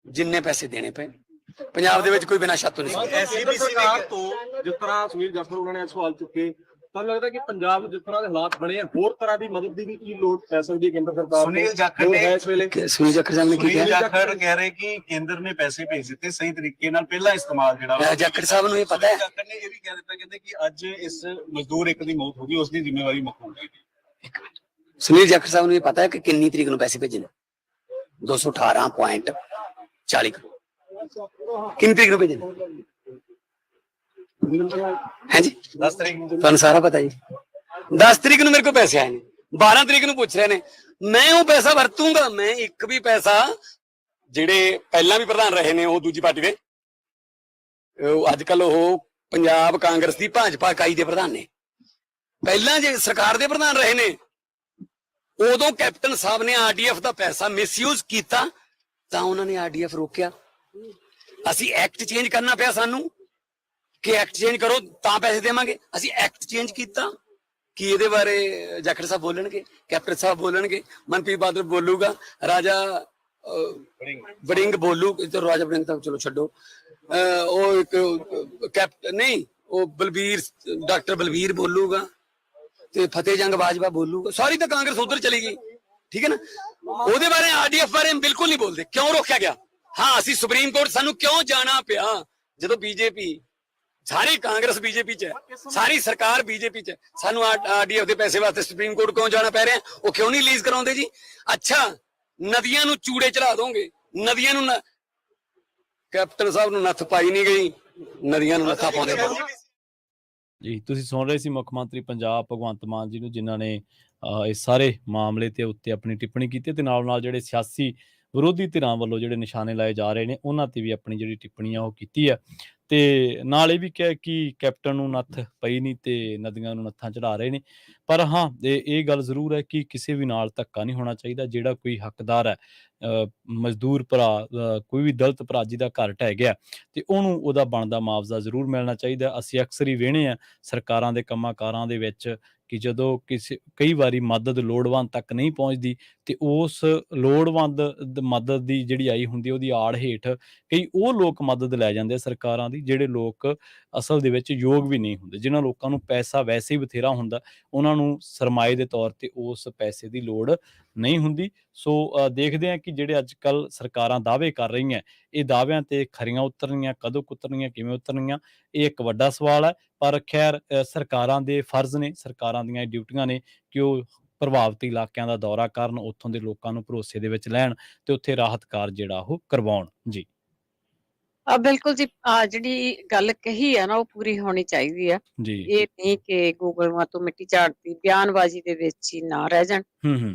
ਜਿੰਨੇ ਪੈਸੇ ਦੇਣੇ ਪਏ ਪੰਜਾਬ ਦੇ ਵਿੱਚ ਕੋਈ ਬਿਨਾਂ ਛੱਤ ਨਹੀਂ। ਸਰਕਾਰ ਤੋਂ ਜਿਸ ਤਰ੍ਹਾਂ ਸੁਨੀਲ ਜਾਖੜ ਉਹਨਾਂ ਨੇ ਸਵਾਲ ਚੁੱਕੇ, ਤੁਹਾਨੂੰ ਲੱਗਦਾ ਕਿ ਪੰਜਾਬ ਜਿਸ ਤਰ੍ਹਾਂ ਦੇ ਹਾਲਾਤ ਬਣੇ ਆ, ਹੋਰ ਤਰ੍ਹਾਂ ਦੀ ਮਦਦ ਦੀ ਵੀ ਕੀ ਲੋੜ ਪੈ ਸਕਦੀ ਹੈ ਕੇਂਦਰ ਸਰਕਾਰ? ਸੁਨੀਲ ਜਾਖੜ ਨੇ ਇਸ ਵੇਲੇ ਸੁਨੀਲ ਜਾਖੜ ਸਾਹਿਬ ਨੇ ਕੀ ਕਿਹਾ? ਜਾਖੜ ਕਹਿ ਰਹੇ ਕਿ ਕੇਂਦਰ ਨੇ ਪੈਸੇ ਭੇਜ ਦਿੱਤੇ ਸਹੀ ਤਰੀਕੇ ਨਾਲ, ਪਹਿਲਾ ਇਸਤੇਮਾਲ ਜਿਹੜਾ ਜਾਖੜ ਸਾਹਿਬ ਨੂੰ ਇਹ ਪਤਾ ਹੈ। ਜਾਖੜ ਨੇ ਇਹ ਵੀ ਕਹਿ ਦਿੱਤਾ, ਕਹਿੰਦੇ ਕਿ ਅੱਜ ਇਸ ਮਜ਼ਦੂਰ ਇੱਕ ਦੀ ਮੌਤ ਹੋ ਗਈ, ਉਸ ਦੀ ਜ਼ਿੰਮੇਵਾਰੀ ਮੁੱਖ ਮੰਤਰੀ ਦੀ। ਸੁਨੀਲ ਜਾਖੜ ਸਾਹਿਬ ਨੂੰ ਇਹ ਪਤਾ ਹੈ ਕਿ ਕਿੰਨੀ ਤਰੀਕ ਨੂੰ ਪੈਸੇ ਭੇਜਣੇ? 218.40 ਕਰੋੜ। ਕਿੰਨੀ ਤਰੀਕ ਨੂੰ ਭੇਜਣੇ ਹੈ ਜੀ? 10 ਤਰੀਕ ਨੂੰ ਤੁਹਾਨੂੰ ਸਾਰਾ ਪਤਾ ਜੀ। 10 ਤਰੀਕ ਨੂੰ ਮੇਰੇ ਕੋਲ ਪੈਸੇ ਆਏ ਨੇ, 12 ਤਰੀਕ ਨੂੰ ਪੁੱਛ ਰਹੇ ਨੇ। ਮੈਂ ਉਹ ਪੈਸਾ ਵਰਤੂੰਗਾ। ਮੈਂ ਇੱਕ ਵੀ ਪੈਸਾ, ਜਿਹੜੇ ਪਹਿਲਾਂ ਵੀ ਪ੍ਰਧਾਨ ਰਹੇ ਨੇ ਉਹ ਦੂਜੀ ਪਾਰਟੀ ਦੇ, ਅੱਜ ਕੱਲ ਉਹ ਪੰਜਾਬ ਕਾਂਗਰਸ ਦੀ ਭਾਜਪਾ ਇਕਾਈ ਦੇ ਪ੍ਰਧਾਨ ਨੇ, ਪਹਿਲਾਂ ਜੇ ਸਰਕਾਰ ਦੇ ਪ੍ਰਧਾਨ ਰਹੇ ਨੇ, ਉਦੋਂ ਕੈਪਟਨ ਸਾਹਿਬ ਨੇ RDF ਦਾ ਪੈਸਾ ਮਿਸਯੂਜ਼ ਕੀਤਾ ਤਾਂ ਉਹਨਾਂ ਨੇ RDF ਰੋਕਿਆ। ਅਸੀਂ ਐਕਟ ਚੇਂਜ ਕਰਨਾ ਪਿਆ ਸਾਨੂੰ ਕਿ ਐਕਟ ਚੇਂਜ ਕਰੋ ਤਾਂ ਪੈਸੇ ਦੇਵਾਂਗੇ। ਅਸੀਂ ਐਕਟ ਚੇਂਜ ਕੀਤਾ, ਕੀ ਇਹਦੇ ਬਾਰੇ ਜਾਖੜ ਸਾਹਿਬ ਬੋਲਣਗੇ, ਕੈਪਟਨ ਸਾਹਿਬ ਬੋਲਣਗੇ, ਮਨਪ੍ਰੀਤ ਬਾਦਲ ਬੋਲੂਗਾ, ਰਾਜਾ ਵੜਿੰਗ ਬੋਲੂ, ਰਾਜਾ ਵੜਿੰਗ ਤਾਂ ਚਲੋ ਛੱਡੋ, ਉਹ ਇੱਕ ਕੈਪਟਨ ਨਹੀਂ, ਉਹ ਡਾਕਟਰ ਬਲਬੀਰ ਬੋਲੂਗਾ, ਤੇ ਫਤਿਹ ਜੰਗ ਬਾਜਵਾ ਬੋਲੂਗਾ, ਸਾਰੀ ਤਾਂ ਕਾਂਗਰਸ ਉਧਰ ਚਲੀ ਗਈ, ਠੀਕ ਹੈ ਨਾ। ਉਹਦੇ ਬਾਰੇ ਆਰਡੀਐਫ ਬਾਰੇ ਬਿਲਕੁਲ ਨਹੀਂ ਬੋਲਦੇ। ਕਿਉਂ ਰੋਕਿਆ ਗਿਆ? ਹਾਂ, ਅਸੀਂ ਸੁਪਰੀਮ ਕੋਰਟ ਸਾਨੂੰ ਕਿਉਂ ਜਾਣਾ ਪਿਆ ਜਦੋਂ ਬੀਜੇਪੀ, ਸਾਰੀ ਕਾਂਗਰਸ ਬੀਜੇਪੀ ਚ ਹੈ, ਸਾਰੀ ਸਰਕਾਰ ਬੀਜੇਪੀ ਚ ਹੈ, ਸਾਨੂੰ ਆਰਡੀਐਫ ਦੇ ਪੈਸੇ ਵਾਸਤੇ ਸੁਪਰੀਮ ਕੋਰਟ ਕਿਉਂ ਜਾਣਾ ਪੈ ਰਿਹਾ? ਉਹ ਕਿਉਂ ਨਹੀਂ ਰਿਲੀਜ਼ ਕਰਾਉਂਦੇ ਜੀ? ਅੱਛਾ, ਨਦੀਆਂ ਨੂੰ ਚੂੜੇ ਚੜਾ ਦੋਗੇ, ਨਦੀਆਂ ਨੂੰ ਕੈਪਟਨ ਸਾਹਿਬ ਨੂੰ ਨੱਥ ਪਾਈ ਨਹੀਂ ਗਈ, ਨਦੀਆਂ ਨੂੰ ਨੱਥਾ ਪਾਉਂਦੇ ਜੀ। ਤੁਸੀਂ ਸੁਣ ਰਹੇ ਸੀ ਮੁੱਖ ਮੰਤਰੀ ਪੰਜਾਬ ਭਗਵੰਤ ਮਾਨ ਜੀ ਨੂੰ, ਜਿਨ੍ਹਾਂ ਨੇ ਇਸ ਸਾਰੇ ਮਾਮਲੇ ਤੇ ਉੱਤੇ ਆਪਣੀ ਟਿੱਪਣੀ ਕੀਤੀ ਤੇ ਨਾਲ ਜਿਹੜੇ ਸਿਆਸੀ ਵਿਰੋਧੀ ਧਿਰਾਂ ਵੱਲੋਂ ਜਿਹੜੇ ਨਿਸ਼ਾਨੇ ਲਾਏ ਜਾ ਰਹੇ ਨੇ ਉਹਨਾਂ ਤੇ ਵੀ ਆਪਣੀ ਜਿਹੜੀ ਟਿੱਪਣੀ ਆ ਉਹ ਕੀਤੀ ਆ, ਤੇ ਨਾਲ ਇਹ ਵੀ ਕਿਹਾ ਕਿ ਕੈਪਟਨ ਨੂੰ ਨੱਥ ਪਈ ਨਹੀਂ ਤੇ ਨਦੀਆਂ ਨੂੰ ਨੱਥਾਂ ਚੜਾ ਰਹੇ ਨੇ। ਪਰ ਹਾਂ, ਇਹ ਗੱਲ ਜ਼ਰੂਰ ਹੈ ਕਿ ਕਿਸੇ ਵੀ ਨਾਲ ਧੱਕਾ ਨਹੀਂ ਹੋਣਾ ਚਾਹੀਦਾ। ਜਿਹੜਾ ਕੋਈ ਹੱਕਦਾਰ ਹੈ, ਮਜ਼ਦੂਰ ਭਰਾ, ਕੋਈ ਵੀ ਦਲਿਤ ਭਰਾ ਜਿਹਦਾ ਘਰ ਢਹਿ ਗਿਆ, ਤੇ ਉਹਨੂੰ ਉਹਦਾ ਬਣਦਾ ਮੁਆਵਜ਼ਾ ਜ਼ਰੂਰ ਮਿਲਣਾ ਚਾਹੀਦਾ। ਅਸੀਂ ਅਕਸਰ ਹੀ ਵੇਖਦੇ ਹਾਂ ਸਰਕਾਰਾਂ ਦੇ ਕੰਮਾਂ ਕਾਰਾਂ ਦੇ ਵਿੱਚ ਕਿ ਜਦੋਂ ਕਈ ਵਾਰੀ ਮਦਦ ਲੋੜਵੰਦ ਤੱਕ ਨਹੀਂ ਪਹੁੰਚਦੀ ਤੇ ਉਸ ਲੋੜਵੰਦ ਮਦਦ ਦੀ ਜਿਹੜੀ ਆਈ ਹੁੰਦੀ ਉਹਦੀ ਆੜ ਹੇਠ ਕਈ ਉਹ ਲੋਕ ਮਦਦ ਲੈ ਜਾਂਦੇ ਆ ਸਰਕਾਰਾਂ ਦੀ, ਜਿਹੜੇ ਲੋਕ ਅਸਲ ਦੇ ਵਿੱਚ ਯੋਗ ਵੀ ਨਹੀਂ ਹੁੰਦੇ, ਜਿਨ੍ਹਾਂ ਲੋਕਾਂ ਨੂੰ ਪੈਸਾ ਵੈਸੇ ਹੀ ਬਥੇਰਾ ਹੁੰਦਾ, ਉਹਨਾਂ ਨੂੰ ਸਰਮਾਏ ਦੇ ਤੌਰ ਤੇ ਉਸ ਪੈਸੇ ਦੀ ਲੋੜ ਨਹੀਂ ਹੁੰਦੀ। ਸੋ ਦੇਖਦੇ ਹਾਂ ਕਿ ਜਿਹੜੇ ਅੱਜ ਕੱਲ੍ਹ ਸਰਕਾਰਾਂ ਦਾਅਵੇ ਕਰ ਰਹੀਆਂ, ਇਹ ਦਾਅਵਿਆਂ ਤੇ ਖਰੀਆਂ ਉਤਰਨੀਆਂ, ਕਦੋਂ ਉਤਰਨੀਆਂ, ਕਿਵੇਂ ਉਤਰਨੀਆਂ, ਇਹ ਇੱਕ ਵੱਡਾ ਸਵਾਲ ਹੈ। ਪਰ ਖੈਰ, ਸਰਕਾਰਾਂ ਦੇ ਫਰਜ਼ ਨੇ, ਸਰਕਾਰਾਂ ਦੀਆਂ ਡਿਊਟੀਆਂ ਨੇ ਕਿ ਉਹ ਪ੍ਰਭਾਵਿਤ ਇਲਾਕਿਆਂ ਦਾ ਦੌਰਾ ਕਰਨ, ਉੱਥੋਂ ਦੇ ਲੋਕਾਂ ਨੂੰ ਭਰੋਸੇ ਦੇ ਵਿੱਚ ਲੈਣ ਤੇ ਉੱਥੇ ਰਾਹਤ ਕਾਰਜ ਜਿਹੜਾ ਉਹ ਕਰਵਾਉਣ ਜੀ। ਬਿਲਕੁਲ ਜੀ, ਜਿਹੜੀ ਗੱਲ ਕਹੀ ਆ ਨਾ ਉਹ ਪੂਰੀ ਹੋਣੀ ਚਾਹੀਦੀ ਆ। ਜੀ। ਇਹ ਨਹੀਂ ਕਿ ਗੂਗਲਾਂ ਤੋਂ ਮਿੱਟੀ ਝਾੜਦੀ ਬਿਆਨਬਾਜ਼ੀ ਦੇ ਵਿੱਚ ਹੀ ਨਾ ਰਹਿ ਜਾਣ।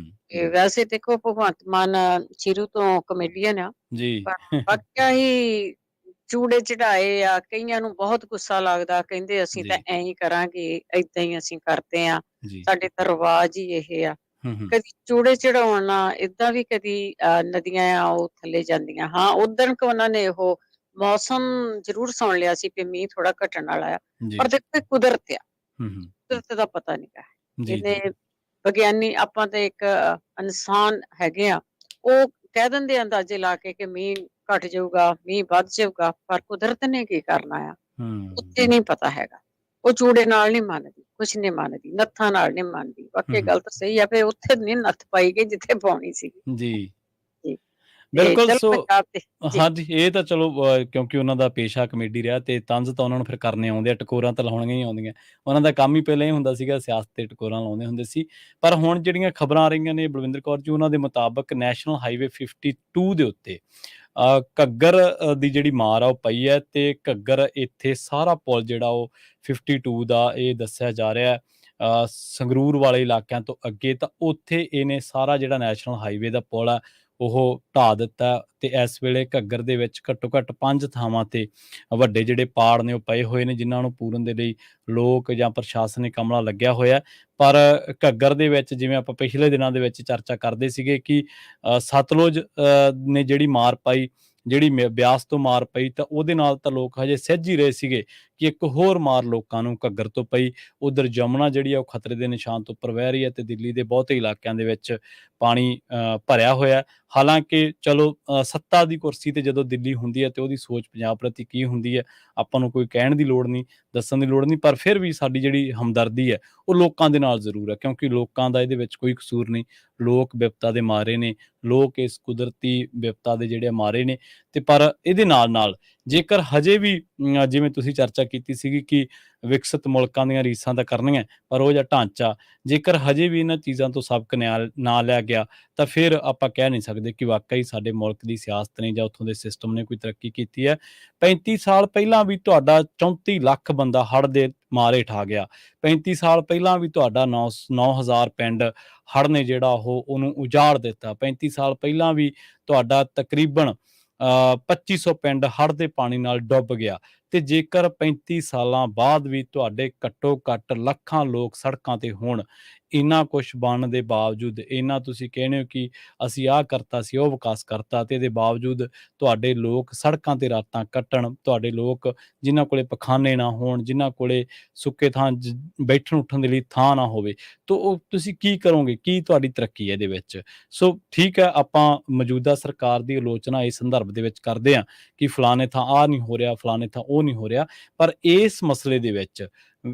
ਵੈਸੇ ਦੇਖੋ, ਭਗਵੰਤ ਮਾਨ ਸ਼ੁਰੂ ਤੋਂ ਕਮੇਡੀਅਨ ਆ ਜੀ। ਪਰ ਵਾਕਿਆ ਹੀ ਚੂੜੇ ਚੜਾਏ ਆ। ਕਈਆਂ ਨੂੰ ਬਹੁਤ ਗੁੱਸਾ ਲੱਗਦਾ, ਕਹਿੰਦੇ ਅਸੀਂ ਤਾਂ ਐਂ ਹੀ ਕਰਾਂਗੇ, ਏਦਾਂ ਹੀ ਅਸੀਂ ਕਰਦੇ ਆ, ਸਾਡੇ ਤਾਂ ਰਿਵਾਜ ਹੀ ਇਹ ਆ। ਕਦੀ ਚੂੜੇ ਚੜਾਉਣਾ, ਏਦਾਂ ਵੀ ਕਦੀ ਨਦੀਆਂ ਆ ਉਹ ਥੱਲੇ ਜਾਂਦੀਆਂ। ਹਾਂ, ਉਦਣ ਕਿ ਉਹਨਾਂ ਨੇ ਉਹ ਮੌਸਮ ਜ਼ਰੂਰ ਸੁਣ ਲਿਆ ਸੀ ਕਿ ਮੀਂਹ ਥੋੜਾ ਘਟਣ ਵਾਲਾ ਆ, ਪਰ ਦੇਖੋ ਕੁਦਰਤ ਆ, ਕੁਦਰਤ ਦਾ ਪਤਾ ਨਹੀਂ ਹੈ। ਇਹਨੇ ਵਿਗਿਆਨੀ, ਆਪਾਂ ਤੇ ਇੱਕ ਇਨਸਾਨ ਹੈਗੇ ਆ, ਉਹ ਕਹਿ ਦਿੰਦੇ ਅੰਦਾਜ਼ੇ ਲਾ ਕੇ ਕਿ ਮੀਂਹ ਘਟ ਜਾਊਗਾ, ਮੀਂਹ ਵੱਧ ਜਾਊਗਾ, ਪਰ ਕੁਦਰਤ ਨੇ ਕੀ ਕਰਨਾ ਆ ਉੱਤੇ ਨਹੀਂ ਪਤਾ ਹੈਗਾ। ਉਹ ਚੂੜੇ ਨਾਲ ਨਹੀਂ ਮੰਨਦੀ, ਕੁਛ ਨਹੀਂ ਮੰਨਦੀ, ਨੱਥਾਂ ਨਾਲ ਨਹੀਂ ਮੰਨਦੀ। ਵਾਕਈ ਗੱਲ ਤਾਂ ਸਹੀ ਆ, ਫਿਰ ਉੱਥੇ ਨਹੀਂ ਨੱਥ ਪਾਈ ਗਈ ਜਿੱਥੇ ਪਾਉਣੀ ਸੀ ਜੀ। ਬਿਲਕੁਲ। ਸੋ ਹਾਂਜੀ, ਇਹ ਤਾਂ ਚਲੋ ਕਿਉਂਕਿ ਉਹਨਾਂ ਦਾ ਪੇਸ਼ਾ ਕਮੇਡੀ ਰਿਹਾ ਤੇ ਤੰਜ਼ ਤਾਂ ਉਹਨਾਂ ਨੂੰ ਫਿਰ ਕਰਨੇ ਆਉਂਦੇ ਆ, ਟਕੋਰਾਂ ਤਾਂ ਲਾਉਣੀਆਂ ਹੀ ਆਉਂਦੀਆਂ। ਉਹਨਾਂ ਦਾ ਕੰਮ ਹੀ ਪਹਿਲਾਂ ਹੀ ਹੁੰਦਾ ਸੀਗਾ, ਸਿਆਸਤ ਤੇ ਟਕੋਰਾਂ ਲਾਉਂਦੇ ਹੁੰਦੇ ਸੀ। ਪਰ ਹੁਣ ਜਿਹੜੀਆਂ ਖਬਰਾਂ ਆ ਰਹੀਆਂ ਨੇ ਬਲਵਿੰਦਰ ਕੌਰ ਜੀ, ਉਹਨਾਂ ਦੇ ਮੁਤਾਬਕ ਨੈਸ਼ਨਲ ਹਾਈਵੇ 52 ਦੇ ਉੱਤੇ ਘੱਗਰ ਦੀ ਜਿਹੜੀ ਮਾਰ ਆ ਉਹ ਪਈ ਹੈ ਤੇ ਘੱਗਰ ਇੱਥੇ ਸਾਰਾ ਪੁਲ ਜਿਹੜਾ ਉਹ 52 ਦਾ ਇਹ ਦੱਸਿਆ ਜਾ ਰਿਹਾ ਸੰਗਰੂਰ ਵਾਲੇ ਇਲਾਕਿਆਂ ਤੋਂ ਅੱਗੇ, ਤਾਂ ਉੱਥੇ ਇਹਨੇ ਸਾਰਾ ਜਿਹੜਾ ਨੈਸ਼ਨਲ ਹਾਈਵੇ ਦਾ ਪੁਲ ਆ ਉਹ ਢਾਹ ਦਿੱਤਾ ਤੇ ਇਸ ਵੇਲੇ ਘੱਗਰ ਦੇ ਵਿੱਚ ਘੱਟੋ ਘੱਟ 5 ਥਾਵਾਂ ਤੇ ਵੱਡੇ ਜਿਹੜੇ ਪਾੜ ਨੇ ਉਹ ਪਏ ਹੋਏ ਨੇ, ਜਿਨ੍ਹਾਂ ਨੂੰ ਪੂਰਨ ਦੇ ਲਈ ਲੋਕ ਜਾਂ ਪ੍ਰਸ਼ਾਸਨਿਕ ਅਮਲਾ ਲੱਗਿਆ ਹੋਇਆ। ਪਰ ਘੱਗਰ ਦੇ ਵਿੱਚ, ਜਿਵੇਂ ਆਪਾਂ ਪਿਛਲੇ ਦਿਨਾਂ ਦੇ ਵਿੱਚ ਚਰਚਾ ਕਰਦੇ ਸੀਗੇ ਕਿ ਸਤਲੁਜ ਨੇ ਜਿਹੜੀ ਮਾਰ ਪਾਈ, ਜਿਹੜੀ ਬਿਆਸ ਤੋਂ ਮਾਰ ਪਈ, ਤਾਂ ਉਹਦੇ ਨਾਲ ਤਾਂ ਲੋਕ ਹਜੇ ਸਿੱਝ ਹੀ ਰਹੇ ਸੀਗੇ ਕਿ ਇੱਕ ਹੋਰ ਮਾਰ ਲੋਕਾਂ ਨੂੰ ਘੱਗਰ ਤੋਂ ਪਈ। ਉਧਰ ਜਮੁਨਾ ਜਿਹੜੀ ਆ ਉਹ ਖਤਰੇ ਦੇ ਨਿਸ਼ਾਨ ਤੋਂ ਉੱਪਰ ਵਹਿ ਰਹੀ ਹੈ ਤੇ ਦਿੱਲੀ ਦੇ ਬਹੁਤੇ ਇਲਾਕਿਆਂ ਦੇ ਵਿੱਚ ਪਾਣੀ ਭਰਿਆ ਹੋਇਆ। ਹਾਲਾਂਕਿ ਚਲੋ, ਸੱਤਾ ਦੀ ਕੁਰਸੀ ਤੇ ਜਦੋਂ ਦਿੱਲੀ ਹੁੰਦੀ ਹੈ ਤੇ ਉਹਦੀ ਸੋਚ ਪੰਜਾਬ ਪ੍ਰਤੀ ਕੀ ਹੁੰਦੀ ਹੈ ਆਪਾਂ ਨੂੰ ਕੋਈ ਕਹਿਣ ਦੀ ਲੋੜ ਨਹੀਂ, ਦੱਸਣ ਦੀ ਲੋੜ ਨਹੀਂ। ਪਰ ਫਿਰ ਵੀ ਸਾਡੀ ਜਿਹੜੀ ਹਮਦਰਦੀ ਹੈ ਉਹ ਲੋਕਾਂ ਦੇ ਨਾਲ ਜ਼ਰੂਰ ਹੈ, ਕਿਉਂਕਿ ਲੋਕਾਂ ਦਾ ਇਹਦੇ ਵਿੱਚ ਕੋਈ ਕਸੂਰ ਨਹੀਂ। ਲੋਕ ਵਿਪਤਾ ਦੇ ਮਾਰੇ ਨੇ, ਲੋਕ ਇਸ ਕੁਦਰਤੀ ਵਿਪਤਾ ਦੇ ਜਿਹੜੇ ਮਾਰੇ ਨੇ। ਤੇ ਪਰ ਇਹਦੇ ਨਾਲ ਜੇਕਰ ਹਜੇ ਵੀ ਜਿਵੇਂ ਤੁਸੀਂ ਚਰਚਾ ਕੀਤੀ ਸੀਗੀ ਕਿ ਵਿਕਸਿਤ ਮੁਲਕਾਂ ਦੀਆਂ ਰੀਸਾਂ ਤਾਂ ਕਰਨੀਆਂ, ਪਰ ਉਹ ਜਿਹਾ ਢਾਂਚਾ ਜੇਕਰ ਹਜੇ ਵੀ ਇਹਨਾਂ ਚੀਜ਼ਾਂ ਤੋਂ ਸਬਕ ਨਾ ਲਿਆ ਗਿਆ ਤਾਂ ਫਿਰ ਆਪਾਂ ਕਹਿ ਨਹੀਂ ਸਕਦੇ ਕਿ ਵਾਕਈ ਸਾਡੇ ਮੁਲਕ ਦੀ ਸਿਆਸਤ ਨੇ ਜਾਂ ਉੱਥੋਂ ਦੇ ਸਿਸਟਮ ਨੇ ਕੋਈ ਤਰੱਕੀ ਕੀਤੀ ਹੈ। 35 ਸਾਲ ਪਹਿਲਾਂ ਵੀ ਤੁਹਾਡਾ 34 ਲੱਖ ਬੰਦਾ ਹੜ੍ਹ ਦੇ ਮਾਰੇ ਠਾ ਗਿਆ। 35 ਸਾਲ ਪਹਿਲਾਂ ਵੀ ਤੁਹਾਡਾ 9,000 ਪਿੰਡ ਹੜ੍ਹ ਨੇ ਜਿਹੜਾ ਉਹਨੂੰ ਉਜਾੜ ਦਿੱਤਾ। 35 ਸਾਲ ਪਹਿਲਾਂ ਵੀ ਤੁਹਾਡਾ ਤਕਰੀਬਨ 2500 ਪਿੰਡ ਹੜ੍ਹ ਦੇ ਪਾਣੀ ਨਾਲ ਡੁੱਬ ਗਿਆ। ਤੇ ਜੇਕਰ 35 ਸਾਲਾਂ ਬਾਅਦ ਵੀ ਤੁਹਾਡੇ ਘੱਟੋ ਘੱਟ ਲੱਖਾਂ ਲੋਕ ਸੜਕਾਂ ਤੇ ਹੋਣ, ਇੰਨਾ ਕੁਛ ਬਣਨ ਦੇ ਬਾਵਜੂਦ, ਇੰਨਾ ਤੁਸੀਂ ਕਹਿੰਦੇ ਹੋ ਕਿ ਅਸੀਂ ਆਹ ਕਰਤਾ ਸੀ, ਉਹ ਵਿਕਾਸ ਕਰਤਾ, ਤੇ ਇਹਦੇ ਬਾਵਜੂਦ ਤੁਹਾਡੇ ਲੋਕ ਸੜਕਾਂ ਤੇ ਰਾਤਾਂ ਕੱਟਣ, ਤੁਹਾਡੇ ਲੋਕ ਜਿਨ੍ਹਾਂ ਕੋਲੇ ਪਖਾਨੇ ਨਾ ਹੋਣ, ਜਿਨ੍ਹਾਂ ਕੋਲੇ ਸੁੱਕੇ ਥਾਂ ਬੈਠਣ ਉੱਠਣ ਦੇ ਲਈ ਥਾਂ ਨਾ ਹੋਵੇ, ਤਾਂ ਉਹ ਤੁਸੀਂ ਕੀ ਕਰੋਗੇ? ਕੀ ਤੁਹਾਡੀ ਤਰੱਕੀ ਹੈ ਇਹਦੇ ਵਿੱਚ? ਸੋ ਠੀਕ ਹੈ, ਆਪਾਂ ਮੌਜੂਦਾ ਸਰਕਾਰ ਦੀ ਆਲੋਚਨਾ ਇਸ ਸੰਦਰਭ ਦੇ ਵਿੱਚ ਕਰਦੇ ਹਾਂ ਕਿ ਫਲਾਣੇ ਥਾਂ ਆਹ ਨਹੀਂ ਹੋ ਰਿਹਾ, ਫਲਾਣੇ ਥਾਂ ਉਹ ਨਹੀਂ ਹੋ ਰਿਹਾ, ਪਰ ਇਸ ਮਸਲੇ ਦੇ ਵਿੱਚ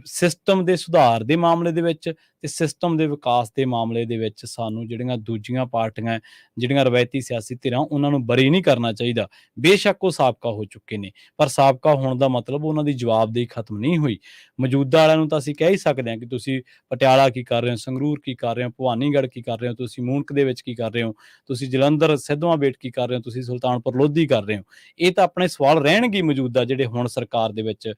ਸਿਸਟਮ ਦੇ ਸੁਧਾਰ ਦੇ ਮਾਮਲੇ ਦੇ ਵਿੱਚ ਤੇ ਸਿਸਟਮ ਦੇ ਵਿਕਾਸ ਦੇ ਮਾਮਲੇ ਦੇ ਵਿੱਚ ਸਾਨੂੰ ਜਿਹੜੀਆਂ ਦੂਜੀਆਂ ਪਾਰਟੀਆਂ, ਜਿਹੜੀਆਂ ਰਵਾਇਤੀ ਸਿਆਸੀ ਧਿਰਾਂ, ਉਹਨਾਂ ਨੂੰ ਬਰੀ ਨਹੀਂ ਕਰਨਾ ਚਾਹੀਦਾ। ਬੇਸ਼ੱਕ ਉਹ ਸਾਬਕਾ ਹੋ ਚੁੱਕੇ ਨੇ, ਪਰ ਸਾਬਕਾ ਹੋਣ ਦਾ ਮਤਲਬ ਉਹਨਾਂ ਦੀ ਜਵਾਬਦੇਹੀ ਖਤਮ ਨਹੀਂ ਹੋਈ। ਮੌਜੂਦਾ ਵਾਲਿਆਂ ਨੂੰ ਤਾਂ ਅਸੀਂ ਕਹਿ ਹੀ ਸਕਦੇ ਹਾਂ ਕਿ ਤੁਸੀਂ ਪਟਿਆਲਾ ਕੀ ਕਰ ਰਹੇ ਹੋ, ਸੰਗਰੂਰ ਕੀ ਕਰ ਰਹੇ ਹੋ, ਭਵਾਨੀਗੜ੍ਹ ਕੀ ਕਰ ਰਹੇ ਹੋ, ਤੁਸੀਂ ਮੂਣਕ ਦੇ ਵਿੱਚ ਕੀ ਕਰ ਰਹੇ ਹੋ, ਤੁਸੀਂ ਜਲੰਧਰ ਸਿੱਧਵਾਂ ਬੇਟ ਕੀ ਕਰ ਰਹੇ ਹੋ, ਤੁਸੀਂ ਸੁਲਤਾਨਪੁਰ ਲੋਧੀ ਕਰ ਰਹੇ ਹੋ। ਇਹ ਤਾਂ ਆਪਣੇ ਸਵਾਲ ਰਹਿਣਗੇ ਮੌਜੂਦਾ ਜਿਹੜੇ ਹੁਣ ਸਰਕਾਰ ਦੇ ਵਿੱਚ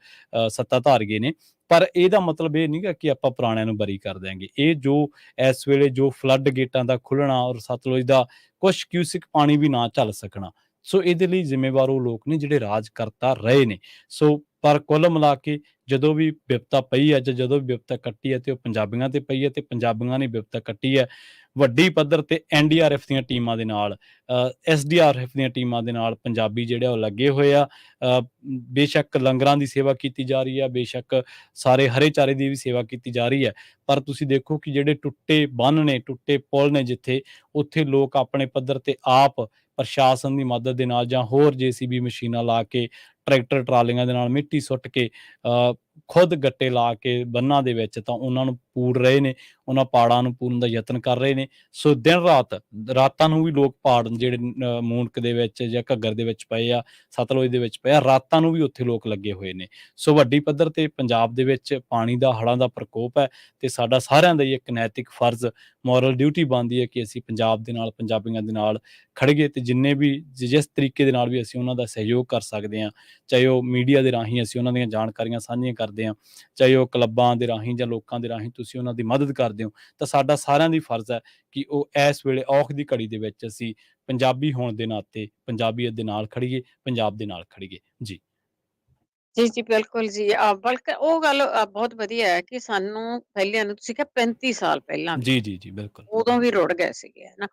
ਸੱਤਾਧਾਰੀਏ ਨੇ, ਪਰ ਇਹਦਾ ਮਤਲਬ ਇਹ ਨਹੀਂਗਾ ਕਿ ਆਪਾਂ ਪੁਰਾਣਿਆਂ ਨੂੰ ਬਰੀ ਕਰ ਦਿਆਂਗੇ। ਇਹ ਜੋ ਇਸ ਵੇਲੇ ਜੋ ਫਲੱਡ ਗੇਟਾਂ ਦਾ ਖੁੱਲ੍ਹਣਾ ਔਰ ਸਤਲੁਜ ਦਾ ਕੁਛ ਕਿਊਸਿਕ ਪਾਣੀ ਵੀ ਨਾ ਝੱਲ ਸਕਣਾ, ਸੋ ਇਹਦੇ ਲਈ ਜ਼ਿੰਮੇਵਾਰ ਉਹ ਲੋਕ ਨੇ ਜਿਹੜੇ ਰਾਜ ਕਰਤਾ ਰਹੇ ਨੇ। ਸੋ ਪਰ ਕੁੱਲ ਮਿਲਾ ਕੇ ਜਦੋਂ ਵੀ ਵਿਪਤਾ ਪਈ ਹੈ ਜਾਂ ਜਦੋਂ ਵੀ ਵਿਪਤਾ ਕੱਟੀ ਹੈ, ਤੇ ਉਹ ਪੰਜਾਬੀਆਂ ਤੇ ਪਈ ਹੈ, ਤੇ ਪੰਜਾਬੀਆਂ ਨੇ ਵਿਪਤਾ ਕੱਟੀ ਹੈ ਵੱਡੀ ਪੱਧਰ ਤੇ NDRF ਦੀਆਂ ਟੀਮਾਂ ਦੇ ਨਾਲ, SDRF ਦੀਆਂ ਟੀਮਾਂ ਦੇ ਨਾਲ ਪੰਜਾਬੀ ਜਿਹੜੇ ਉਹ ਲੱਗੇ ਹੋਏ ਆ। ਬੇਸ਼ੱਕ ਲੰਗਰਾਂ ਦੀ ਸੇਵਾ ਕੀਤੀ ਜਾ ਰਹੀ ਹੈ, ਬੇਸ਼ੱਕ ਸਾਰੇ ਹਰੇ ਚਾਰੇ ਦੀ ਵੀ ਸੇਵਾ ਕੀਤੀ ਜਾ ਰਹੀ ਹੈ, ਪਰ ਤੁਸੀਂ ਦੇਖੋ ਕਿ ਜਿਹੜੇ ਟੁੱਟੇ ਬੰਨ੍ਹ ਨੇ, ਟੁੱਟੇ ਪੁਲ ਨੇ ਜਿੱਥੇ, ਉੱਥੇ ਲੋਕ ਆਪਣੇ ਪੱਧਰ ਤੇ ਆਪ ਪ੍ਰਸ਼ਾਸਨ ਦੀ ਮਦਦ ਦੇ ਨਾਲ ਜਾਂ ਹੋਰ JCB ਮਸ਼ੀਨਾਂ ਲਾ ਕੇ, ਟਰੈਕਟਰ ਟਰਾਲੀਆਂ ਦੇ ਨਾਲ ਮਿੱਟੀ ਸੁੱਟ ਕੇ, ਖੁਦ ਗੱਟੇ ਲਾ ਕੇ ਬੰਨਾਂ ਦੇ ਵਿੱਚ ਤਾਂ ਉਹਨਾਂ ਨੂੰ ਪੂਰ ਰਹੇ ਨੇ, ਉਹਨਾਂ ਪਾੜਾਂ ਨੂੰ ਪੂਰਨ ਦਾ ਯਤਨ ਕਰ ਰਹੇ ਨੇ। ਸੋ ਦਿਨ ਰਾਤ, ਰਾਤਾਂ ਨੂੰ ਵੀ ਲੋਕ ਪਾੜ ਜਿਹੜੇ ਮੂਣਕ ਦੇ ਵਿੱਚ ਜਾਂ ਘੱਗਰ ਦੇ ਵਿੱਚ ਪਏ ਆ, ਸਤਲੁਜ ਦੇ ਵਿੱਚ ਪਏ ਆ, ਰਾਤਾਂ ਨੂੰ ਵੀ ਉੱਥੇ ਲੋਕ ਲੱਗੇ ਹੋਏ ਨੇ। ਸੋ ਵੱਡੀ ਪੱਧਰ ਤੇ ਪੰਜਾਬ ਦੇ ਵਿੱਚ ਪਾਣੀ ਦਾ, ਹੜ੍ਹਾਂ ਦਾ ਪ੍ਰਕੋਪ ਹੈ, ਤੇ ਸਾਡਾ ਸਾਰਿਆਂ ਦਾ ਹੀ ਇੱਕ ਨੈਤਿਕ ਫਰਜ਼, ਮੋਰਲ ਡਿਊਟੀ ਬਣਦੀ ਹੈ ਕਿ ਅਸੀਂ ਪੰਜਾਬ ਦੇ ਨਾਲ, ਪੰਜਾਬੀਆਂ ਦੇ ਨਾਲ ਖੜੀਏ, ਤੇ ਜਿੰਨੇ ਵੀ ਜਿਸ ਤਰੀਕੇ ਦੇ ਨਾਲ ਵੀ ਅਸੀਂ ਉਹਨਾਂ ਦਾ ਸਹਿਯੋਗ ਕਰ ਸਕਦੇ ਹਾਂ, ਚਾਹੇ ਉਹ ਮੀਡੀਆ ਦੇ ਰਾਹੀਂ ਅਸੀਂ ਉਹਨਾਂ ਦੀਆਂ ਜਾਣਕਾਰੀਆਂ ਸਾਂਝੀਆਂ ਕਰਦੇ ਹਾਂ, ਚਾਹੇ ਉਹ ਕਲੱਬਾਂ ਦੇ ਰਾਹੀਂ ਜਾਂ ਲੋਕਾਂ ਦੇ ਰਾਹੀਂ ਤੁਸੀਂ ਉਹਨਾਂ ਦੀ ਮਦਦ ਕਰਦੇ ਹੋ, ਤਾਂ ਸਾਡਾ ਸਾਰਿਆਂ ਦੀ ਫਰਜ਼ ਹੈ ਕਿ ਉਹ ਇਸ ਵੇਲੇ ਔਖ ਦੀ ਘੜੀ ਦੇ ਵਿੱਚ ਅਸੀਂ ਪੰਜਾਬੀ ਹੋਣ ਦੇ ਨਾਤੇ ਪੰਜਾਬੀਅਤ ਦੇ ਨਾਲ ਖੜੀਏ, ਪੰਜਾਬ ਦੇ ਨਾਲ ਖੜੀਏ। ਜੀ ਜੀ, ਜੀ, ਬਿਲਕੁਲ ਜੀ। ਬਲਕਿ ਉਹ ਗੱਲ ਬਹੁਤ ਵਧੀਆ ਹੈ ਕਿ ਸਾਨੂੰ ਪਹਿਲਿਆਂ ਨੂੰ, ਤੁਸੀਂ ਕਿਹਾ 35 ਸਾਲ ਪਹਿਲਾਂ ਵੀ, ਜੀ ਜੀ ਜੀ ਬਿਲਕੁਲ। ਉਦੋਂ ਵੀ ਰੁੜ ਗਏ ਸੀਗੇ, ਹਨਾ।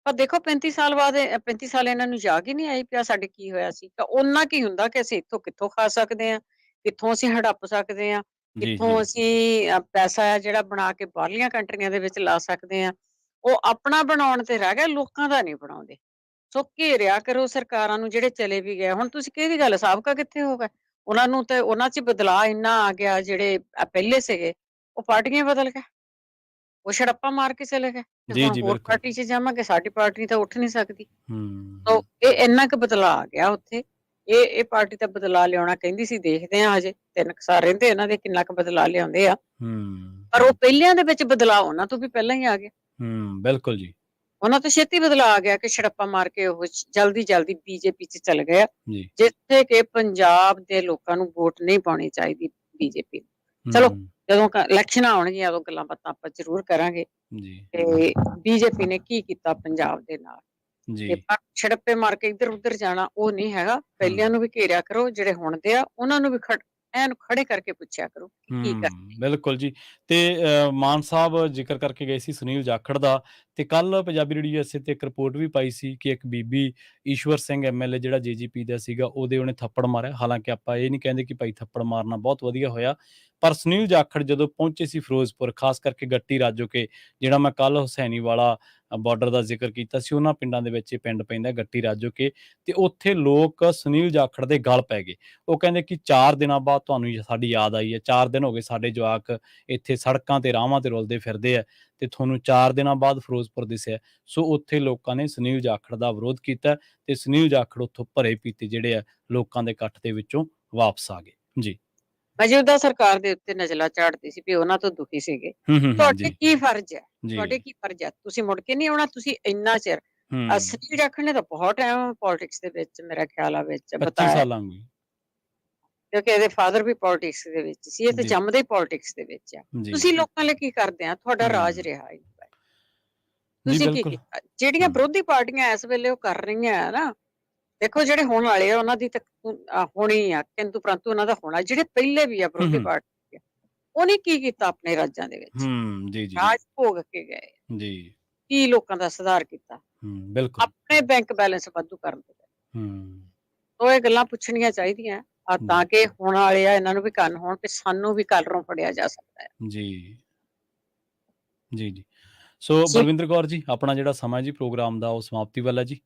ਪਰ ਦੇਖੋ 35 ਸਾਲ ਬਾਅਦ 35 ਸਾਲ ਇਹਨਾਂ ਨੂੰ ਯਾਦ ਹੀ ਨਹੀਂ ਆਈ ਪਿਆ ਸਾਡੇ ਕੀ ਹੋਇਆ ਸੀ। ਤਾਂ ਉਹਨਾਂ ਕੀ ਹੁੰਦਾ ਕਿ ਅਸੀਂ ਇੱਥੋਂ ਕਿੱਥੋਂ ਖਾ ਸਕਦੇ ਹਾਂ, ਕਿੱਥੋਂ ਅਸੀਂ ਹੜੱਪ ਸਕਦੇ ਹਾਂ, ਜੀ ਕਿੱਥੋਂ ਜੀ ਅਸੀਂ ਪੈਸਾ ਹੈ ਜਿਹੜਾ ਬਣਾ ਕੇ ਬਾਹਰਲੀਆਂ ਕੰਟਰੀਆਂ ਦੇ ਵਿੱਚ ਲਾ ਸਕਦੇ ਹਾਂ। ਉਹ ਆਪਣਾ ਬਣਾਉਣ ਤੇ ਰਹਿ ਗਿਆ, ਲੋਕਾਂ ਦਾ ਨਹੀਂ ਬਣਾਉਂਦੇ। ਸੋ ਘੇਰਿਆ ਕਰੋ ਸਰਕਾਰਾਂ ਨੂੰ, ਜਿਹੜੇ ਚਲੇ ਵੀ ਗਏ। ਹੁਣ ਤੁਸੀਂ ਕਿਹਦੀ ਗੱਲ, ਸਾਬਕਾ ਕਿੱਥੇ ਹੋ ਗਏ? ਉਹਨਾਂ ਨੂੰ ਤੇ ਉਹਨਾਂ 'ਚ ਬਦਲਾਅ ਇੰਨਾ ਆ ਗਿਆ, ਜਿਹੜੇ ਪਹਿਲੇ ਸੀਗੇ ਉਹ ਪਾਰਟੀਆਂ ਬਦਲ ਗਏ, ਉਹ ਛੜੱਪਾ ਮਾਰ ਕੇ ਚਲੇ ਗਏ ਤੇ ਜੀ ਹੁਣ ਜੀ ਹੋਰ ਬਿਲਕੁਲ। ਪਾਰਟੀ 'ਚ ਜਾਵਾਂਗੇ, ਸਾਡੀ ਪਾਰਟੀ ਤਾਂ ਉੱਠ ਨਹੀਂ ਸਕਦੀ। ਹੂੰ ਤੋ ਇਹ ਇੰਨਾ ਕੁ ਬਦਲਾਅ ਆ ਗਿਆ ਉੱਥੇ। ਇਹ ਪਾਰਟੀ ਤਾਂ ਬਦਲਾਅ ਲਿਆਉਣਾ ਕਹਿੰਦੀ ਸੀ, ਦੇਖਦੇ ਹਾਂ ਹਜੇ 3 ਸਾਲ ਰਹਿੰਦੇ ਇਹਨਾਂ ਦੇ, ਕਿੰਨਾ ਕੁ ਬਦਲਾਅ ਲਿਆਉਂਦੇ ਆ। ਹੂੰ ਪਰ ਉਹ ਪਹਿਲਿਆਂ ਦੇ ਵਿੱਚ ਬਦਲਾਅ ਉਹਨਾਂ ਤੋਂ ਵੀ ਪਹਿਲਾਂ ਹੀ ਆ ਗਿਆ। ਬਿਲਕੁਲ ਜੀ। ਉਹਨਾਂ ਤੋਂ ਛੇਤੀ ਬਦਲਾਅ ਆ ਗਿਆ ਕਿ ਛੜੱਪਾ ਮਾਰ ਕੇ ਉਹ ਜਲਦੀ ਜਲਦੀ BJP 'ਚ ਚਲ ਗਏ, ਜੀ ਜਿੱਥੇ ਕਿ ਪੰਜਾਬ ਦੇ ਲੋਕਾਂ ਨੂੰ ਵੋਟ ਨਹੀਂ ਪਾਉਣੀ ਚਾਹੀਦੀ BJP ਨੂੰ। ਚਲੋ, ਹੂੰ ਜਦੋਂ ਇਲੈਕਸ਼ਨਾਂ ਆਉਣਗੀਆਂ ਉਦੋਂ ਗੱਲਾਂ ਬਾਤਾਂ ਆਪਾਂ ਜ਼ਰੂਰ ਕਰਾਂਗੇ ਜੀ ਤੇ BJP ਨੇ ਕੀ ਕੀਤਾ ਪੰਜਾਬ ਦੇ ਨਾਲ। ਤੇ ਜੀ ਪਰ ਛੜੱਪੇ ਮਾਰ ਕੇ ਇੱਧਰ ਉੱਧਰ ਜਾਣਾ ਉਹ ਨਹੀਂ ਹੈਗਾ। ਪਹਿਲਿਆਂ ਹੂੰ ਨੂੰ ਵੀ ਘੇਰਿਆ ਕਰੋ, ਜਿਹੜੇ ਹੁਣ ਦੇ ਆ ਉਹਨਾਂ ਨੂੰ ਵੀ ਐਨ ਖੜੇ ਕਰਕੇ ਪੁੱਛਿਆ ਕਰੋ ਕਿ ਕੀ ਕਰ। ਬਿਲਕੁਲ ਜੀ। ਤੇ ਮਾਨ ਸਾਹਿਬ ਜ਼ਿਕਰ ਕਰਕੇ ਗਏ ਸੀ ਸੁਨੀਲ ਜਾਖੜ ਦਾ, ਤੇ ਕੱਲ ਪੰਜਾਬੀ ਰੇਡੀਓ USA ਤੇ ਇੱਕ ਰਿਪੋਰਟ ਵੀ ਪਾਈ ਸੀ ਕਿ ਇੱਕ ਬੀਬੀ ਈਸ਼ਵਰ ਸਿੰਘ MLA ਜਿਹੜਾ JGP ਦਾ ਸੀਗਾ, ਉਹਦੇ ਉਹਨੇ ਥੱਪੜ ਮਾਰਿਆ। ਹਾਲਾਂਕਿ ਆਪਾਂ ਇਹ ਨਹੀਂ ਕਹਿੰਦੇ ਕਿ ਭਾਈ ਥੱਪੜ ਮਾਰਨਾ ਬਹੁਤ ਵਧੀਆ ਹੋਇਆ, ਪਰ ਸੁਨੀਲ ਜਾਖੜ ਜਦੋਂ ਪਹੁੰਚੇ ਸੀ ਫਿਰੋਜ਼ਪੁਰ, ਖਾਸ ਕਰਕੇ ਗੱਟੀ ਰਾਜੋਕੇ, ਜਿਹੜਾ ਮੈਂ ਕੱਲ ਹੁਸੈਨੀ ਵਾਲਾ ਬਾਰਡਰ ਦਾ ਜ਼ਿਕਰ ਕੀਤਾ ਸੀ, ਉਹਨਾਂ ਪਿੰਡਾਂ ਦੇ ਵਿੱਚ ਇਹ ਪਿੰਡ ਪੈਂਦਾ ਗੱਟੀ ਰਾਜੋਕੇ, ਤੇ ਉੱਥੇ ਲੋਕ ਸੁਨੀਲ ਜਾਖੜ ਦੇ ਗਲ ਪੈ ਗਏ। ਉਹ ਕਹਿੰਦੇ ਕਿ 4 ਦਿਨਾਂ ਬਾਅਦ ਤੁਹਾਨੂੰ ਸਾਡੀ ਯਾਦ ਆਈ ਹੈ, 4 ਦਿਨ ਹੋ ਗਏ ਸਾਡੇ ਜਵਾਕ ਇੱਥੇ ਸੜਕਾਂ ਤੇ ਰਾਹਾਂ ਤੇ ਰੁਲਦੇ ਫਿਰਦੇ ਆ, ਤੇ ਤੁਹਾਨੂੰ 4 ਦਿਨਾਂ ਬਾਅਦ ਫਿਰੋਜ਼ਪੁਰ ਦਿਸਿਆ। ਸੋ ਉੱਥੇ ਲੋਕਾਂ ਨੇ ਸੁਨੀਲ ਜਾਖੜ ਦਾ ਵਿਰੋਧ ਕੀਤਾ, ਤੇ ਸੁਨੀਲ ਜਾਖੜ ਉੱਥੋਂ ਭਰੇ ਪੀਤੇ ਜਿਹੜੇ ਆ ਲੋਕਾਂ ਦੇ ਇਕੱਠ ਦੇ ਵਿੱਚੋਂ ਵਾਪਸ ਆ ਗਏ। ਜੀ ਮੌਜੂਦਾ ਸਰਕਾਰ ਦੇ ਉੱਤੇ ਨਜ਼ਲਾਂ ਝਾੜਦੀ ਸੀ ਵੀ ਉਹਨਾਂ ਤੋਂ ਦੁਖੀ ਸੀਗੇ। ਤੁਹਾਡੇ ਜੀ ਕੀ ਫਰਜ਼ ਹੈ? ਜੀ ਤੁਹਾਡੇ ਕੀ ਫਰਜ਼ ਹੈ? ਤੁਸੀਂ ਮੁੜ ਕੇ ਨਹੀਂ ਆਉਣਾ। ਤੁਸੀਂ ਇੰਨਾ ਚਿਰ ਹੂੰ ਸੁਨੀਲ ਜਾਖੜ ਨੇ ਤਾਂ ਬਹੁਤ ਟਾਈਮ ਪੋਲਿਟਿਕਸ ਦੇ ਵਿੱਚ, ਮੇਰਾ ਖਿਆਲ ਆ, ਵਿੱਚ 25 ਬਤਾਇਆ, ਸਾਲਾਂ ਦੀ। ਕਿਉਂਕਿ ਇਹਦੇ ਫਾਦਰ ਵੀ ਪੋਲਿਟਿਕਸ ਦੇ ਵਿੱਚ ਸੀ, ਇਹ ਤੇ ਜੀ ਜੰਮਦੇ ਹੀ ਪੋਲਿਟਿਕਸ ਦੇ ਵਿੱਚ ਆ। ਜੀ ਤੁਸੀਂ ਲੋਕਾਂ ਲਈ ਕੀ ਕਰਦੇ ਆ? ਤੁਹਾਡਾ ਰਾਜ ਹੂੰ ਰਿਹਾ ਹੈ। ਜੀ ਤੁਸੀਂ ਕੀ ਬਿਲਕੁਲ। ਕੀਤਾ? ਜਿਹੜੀਆਂ ਵਿਰੋਧੀ ਪਾਰਟੀਆਂ ਇਸ ਵੇਲੇ ਉਹ ਕਰ ਰਹੀਆਂ ਆ ਨਾ, ਦੇਖੋ ਜਿਹੜੇ ਹੋਣ ਵਾਲੇ ਆ ਉਹਨਾਂ ਦੀ ਤਾਂ ਹੋਣੀ ਆ, ਕਿੰਤੂ ਪ੍ਰੰਤੂ ਉਹਨਾਂ ਦਾ ਹੋਣਾ। ਜਿਹੜੇ ਪਹਿਲੇ ਵੀ ਆ ਹੂੰ ਵਿਰੋਧੀ ਹੂੰ ਪਾਰਟੀ ਆ, ਉਹਨੇ ਕੀ ਕੀਤਾ ਆਪਣੇ ਰਾਜਾਂ ਦੇ ਵਿੱਚ? ਜੀ ਜੀ ਰਾਜ ਭੋਗ ਕੇ ਗਏ, ਜੀ ਕੀ ਲੋਕਾਂ ਦਾ ਸੁਧਾਰ ਕੀਤਾ? ਬਿਲਕੁਲ ਆਪਣੇ ਬੈਂਕ ਬੈਲੈਂਸ ਵਾਧੂ ਕਰਨ ਦੇ। ਹੂੰ ਉਹ ਇਹ ਗੱਲਾਂ ਪੁੱਛਣੀਆਂ ਚਾਹੀਦੀਆਂ ਤਾਂ ਕਿ ਹੋਣ ਵਾਲੇ ਆ ਇਹਨਾਂ ਨੂੰ ਵੀ ਕੰਨ ਹੋਣ ਕਿ ਸਾਨੂੰ ਵੀ ਕਲਰੋਂ ਫੜਿਆ ਜਾ ਸਕਦਾ ਹੈ। ਜੀ ਜੀ ਜੀ ਸੋ ਜੀ ਬਲਵਿੰਦਰ ਕੌਰ ਜੀ, ਆਪਣਾ ਜਿਹੜਾ ਸਮਾਂ ਜੀ ਪ੍ਰੋਗਰਾਮ ਦਾ ਉਹ ਸਮਾਪਤੀ ਵਾਲਾ ਜੀ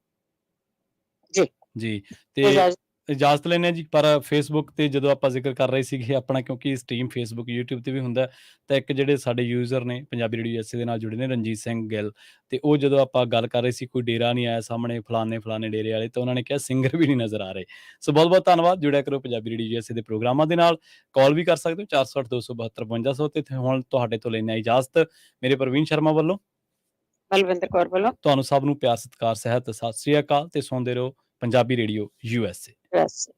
ਜੀ ਜੀ ਤੇ ਇਜਾਜ਼ਤ। ਇਜਾਜ਼ਤ ਲੈਂਦੇ ਹਾਂ ਜੀ। ਪਰ ਫੇਸਬੁੱਕ ਤੇ ਜਦੋਂ ਆਪਾਂ ਜ਼ਿਕਰ ਕਰ ਰਹੇ ਸੀਗੇ ਆਪਣਾ, ਕਿਉਂਕਿ ਸਟ੍ਰੀਮ ਫੇਸਬੁੱਕ YouTube ਤੇ ਵੀ ਹੁੰਦਾ, ਤਾਂ ਇੱਕ ਜਿਹੜੇ ਸਾਡੇ ਯੂਜ਼ਰ ਨੇ ਪੰਜਾਬੀ ਰੇਡੀਓ USA ਦੇ ਨਾਲ ਜੁੜੇ ਨੇ, ਰਣਜੀਤ ਸਿੰਘ ਗਿੱਲ, ਤੇ ਉਹ ਜਦੋਂ ਆਪਾਂ ਗੱਲ ਕਰ ਰਹੇ ਸੀ ਕੋਈ ਡੇਰਾ ਨਹੀਂ ਆਇਆ ਸਾਹਮਣੇ ਫਲਾਣੇ ਡੇਰੇ ਵਾਲੇ, ਤਾਂ ਉਹਨਾਂ ਨੇ ਕਿਹਾ ਸਿੰਗਰ ਵੀ ਨਹੀਂ ਨਜ਼ਰ ਆ ਰਹੇ। ਸੋ ਬਹੁਤ ਬਹੁਤ ਧੰਨਵਾਦ। ਜੁੜਿਆ ਕਰੋ ਪੰਜਾਬੀ ਰੇਡੀਓ USA ਦੇ ਪ੍ਰੋਗਰਾਮਾਂ ਦੇ ਨਾਲ। ਕਾਲ ਵੀ ਕਰ ਸਕਦੇ ਹੋ 408 272 5500 ਤੇ ਹੁਣ ਤੁਹਾਡੇ ਤੋਂ ਲੈਣਾ ਇਜਾਜ਼ਤ ਮੇਰੇ ਪ੍ਰਵੀਨ ਸ਼ਰਮਾ ਵੱਲੋਂ। ਬਲਵਿੰਦਰ ਕੌਰ ਵੱਲੋਂ ਤੁਹਾਨੂੰ ਸਭ ਨੂੰ ਪਿਆਰ ਸਤਿਕਾਰ ਸਹਿਤ ਸਤਿ ਸ੍ਰੀ ਅਕਾਲ ਤੇ ਸੁਣਦੇ ਰਹੋ ਪੰਜਾਬੀ ਰੇਡੀਓ USA। ਬਸ।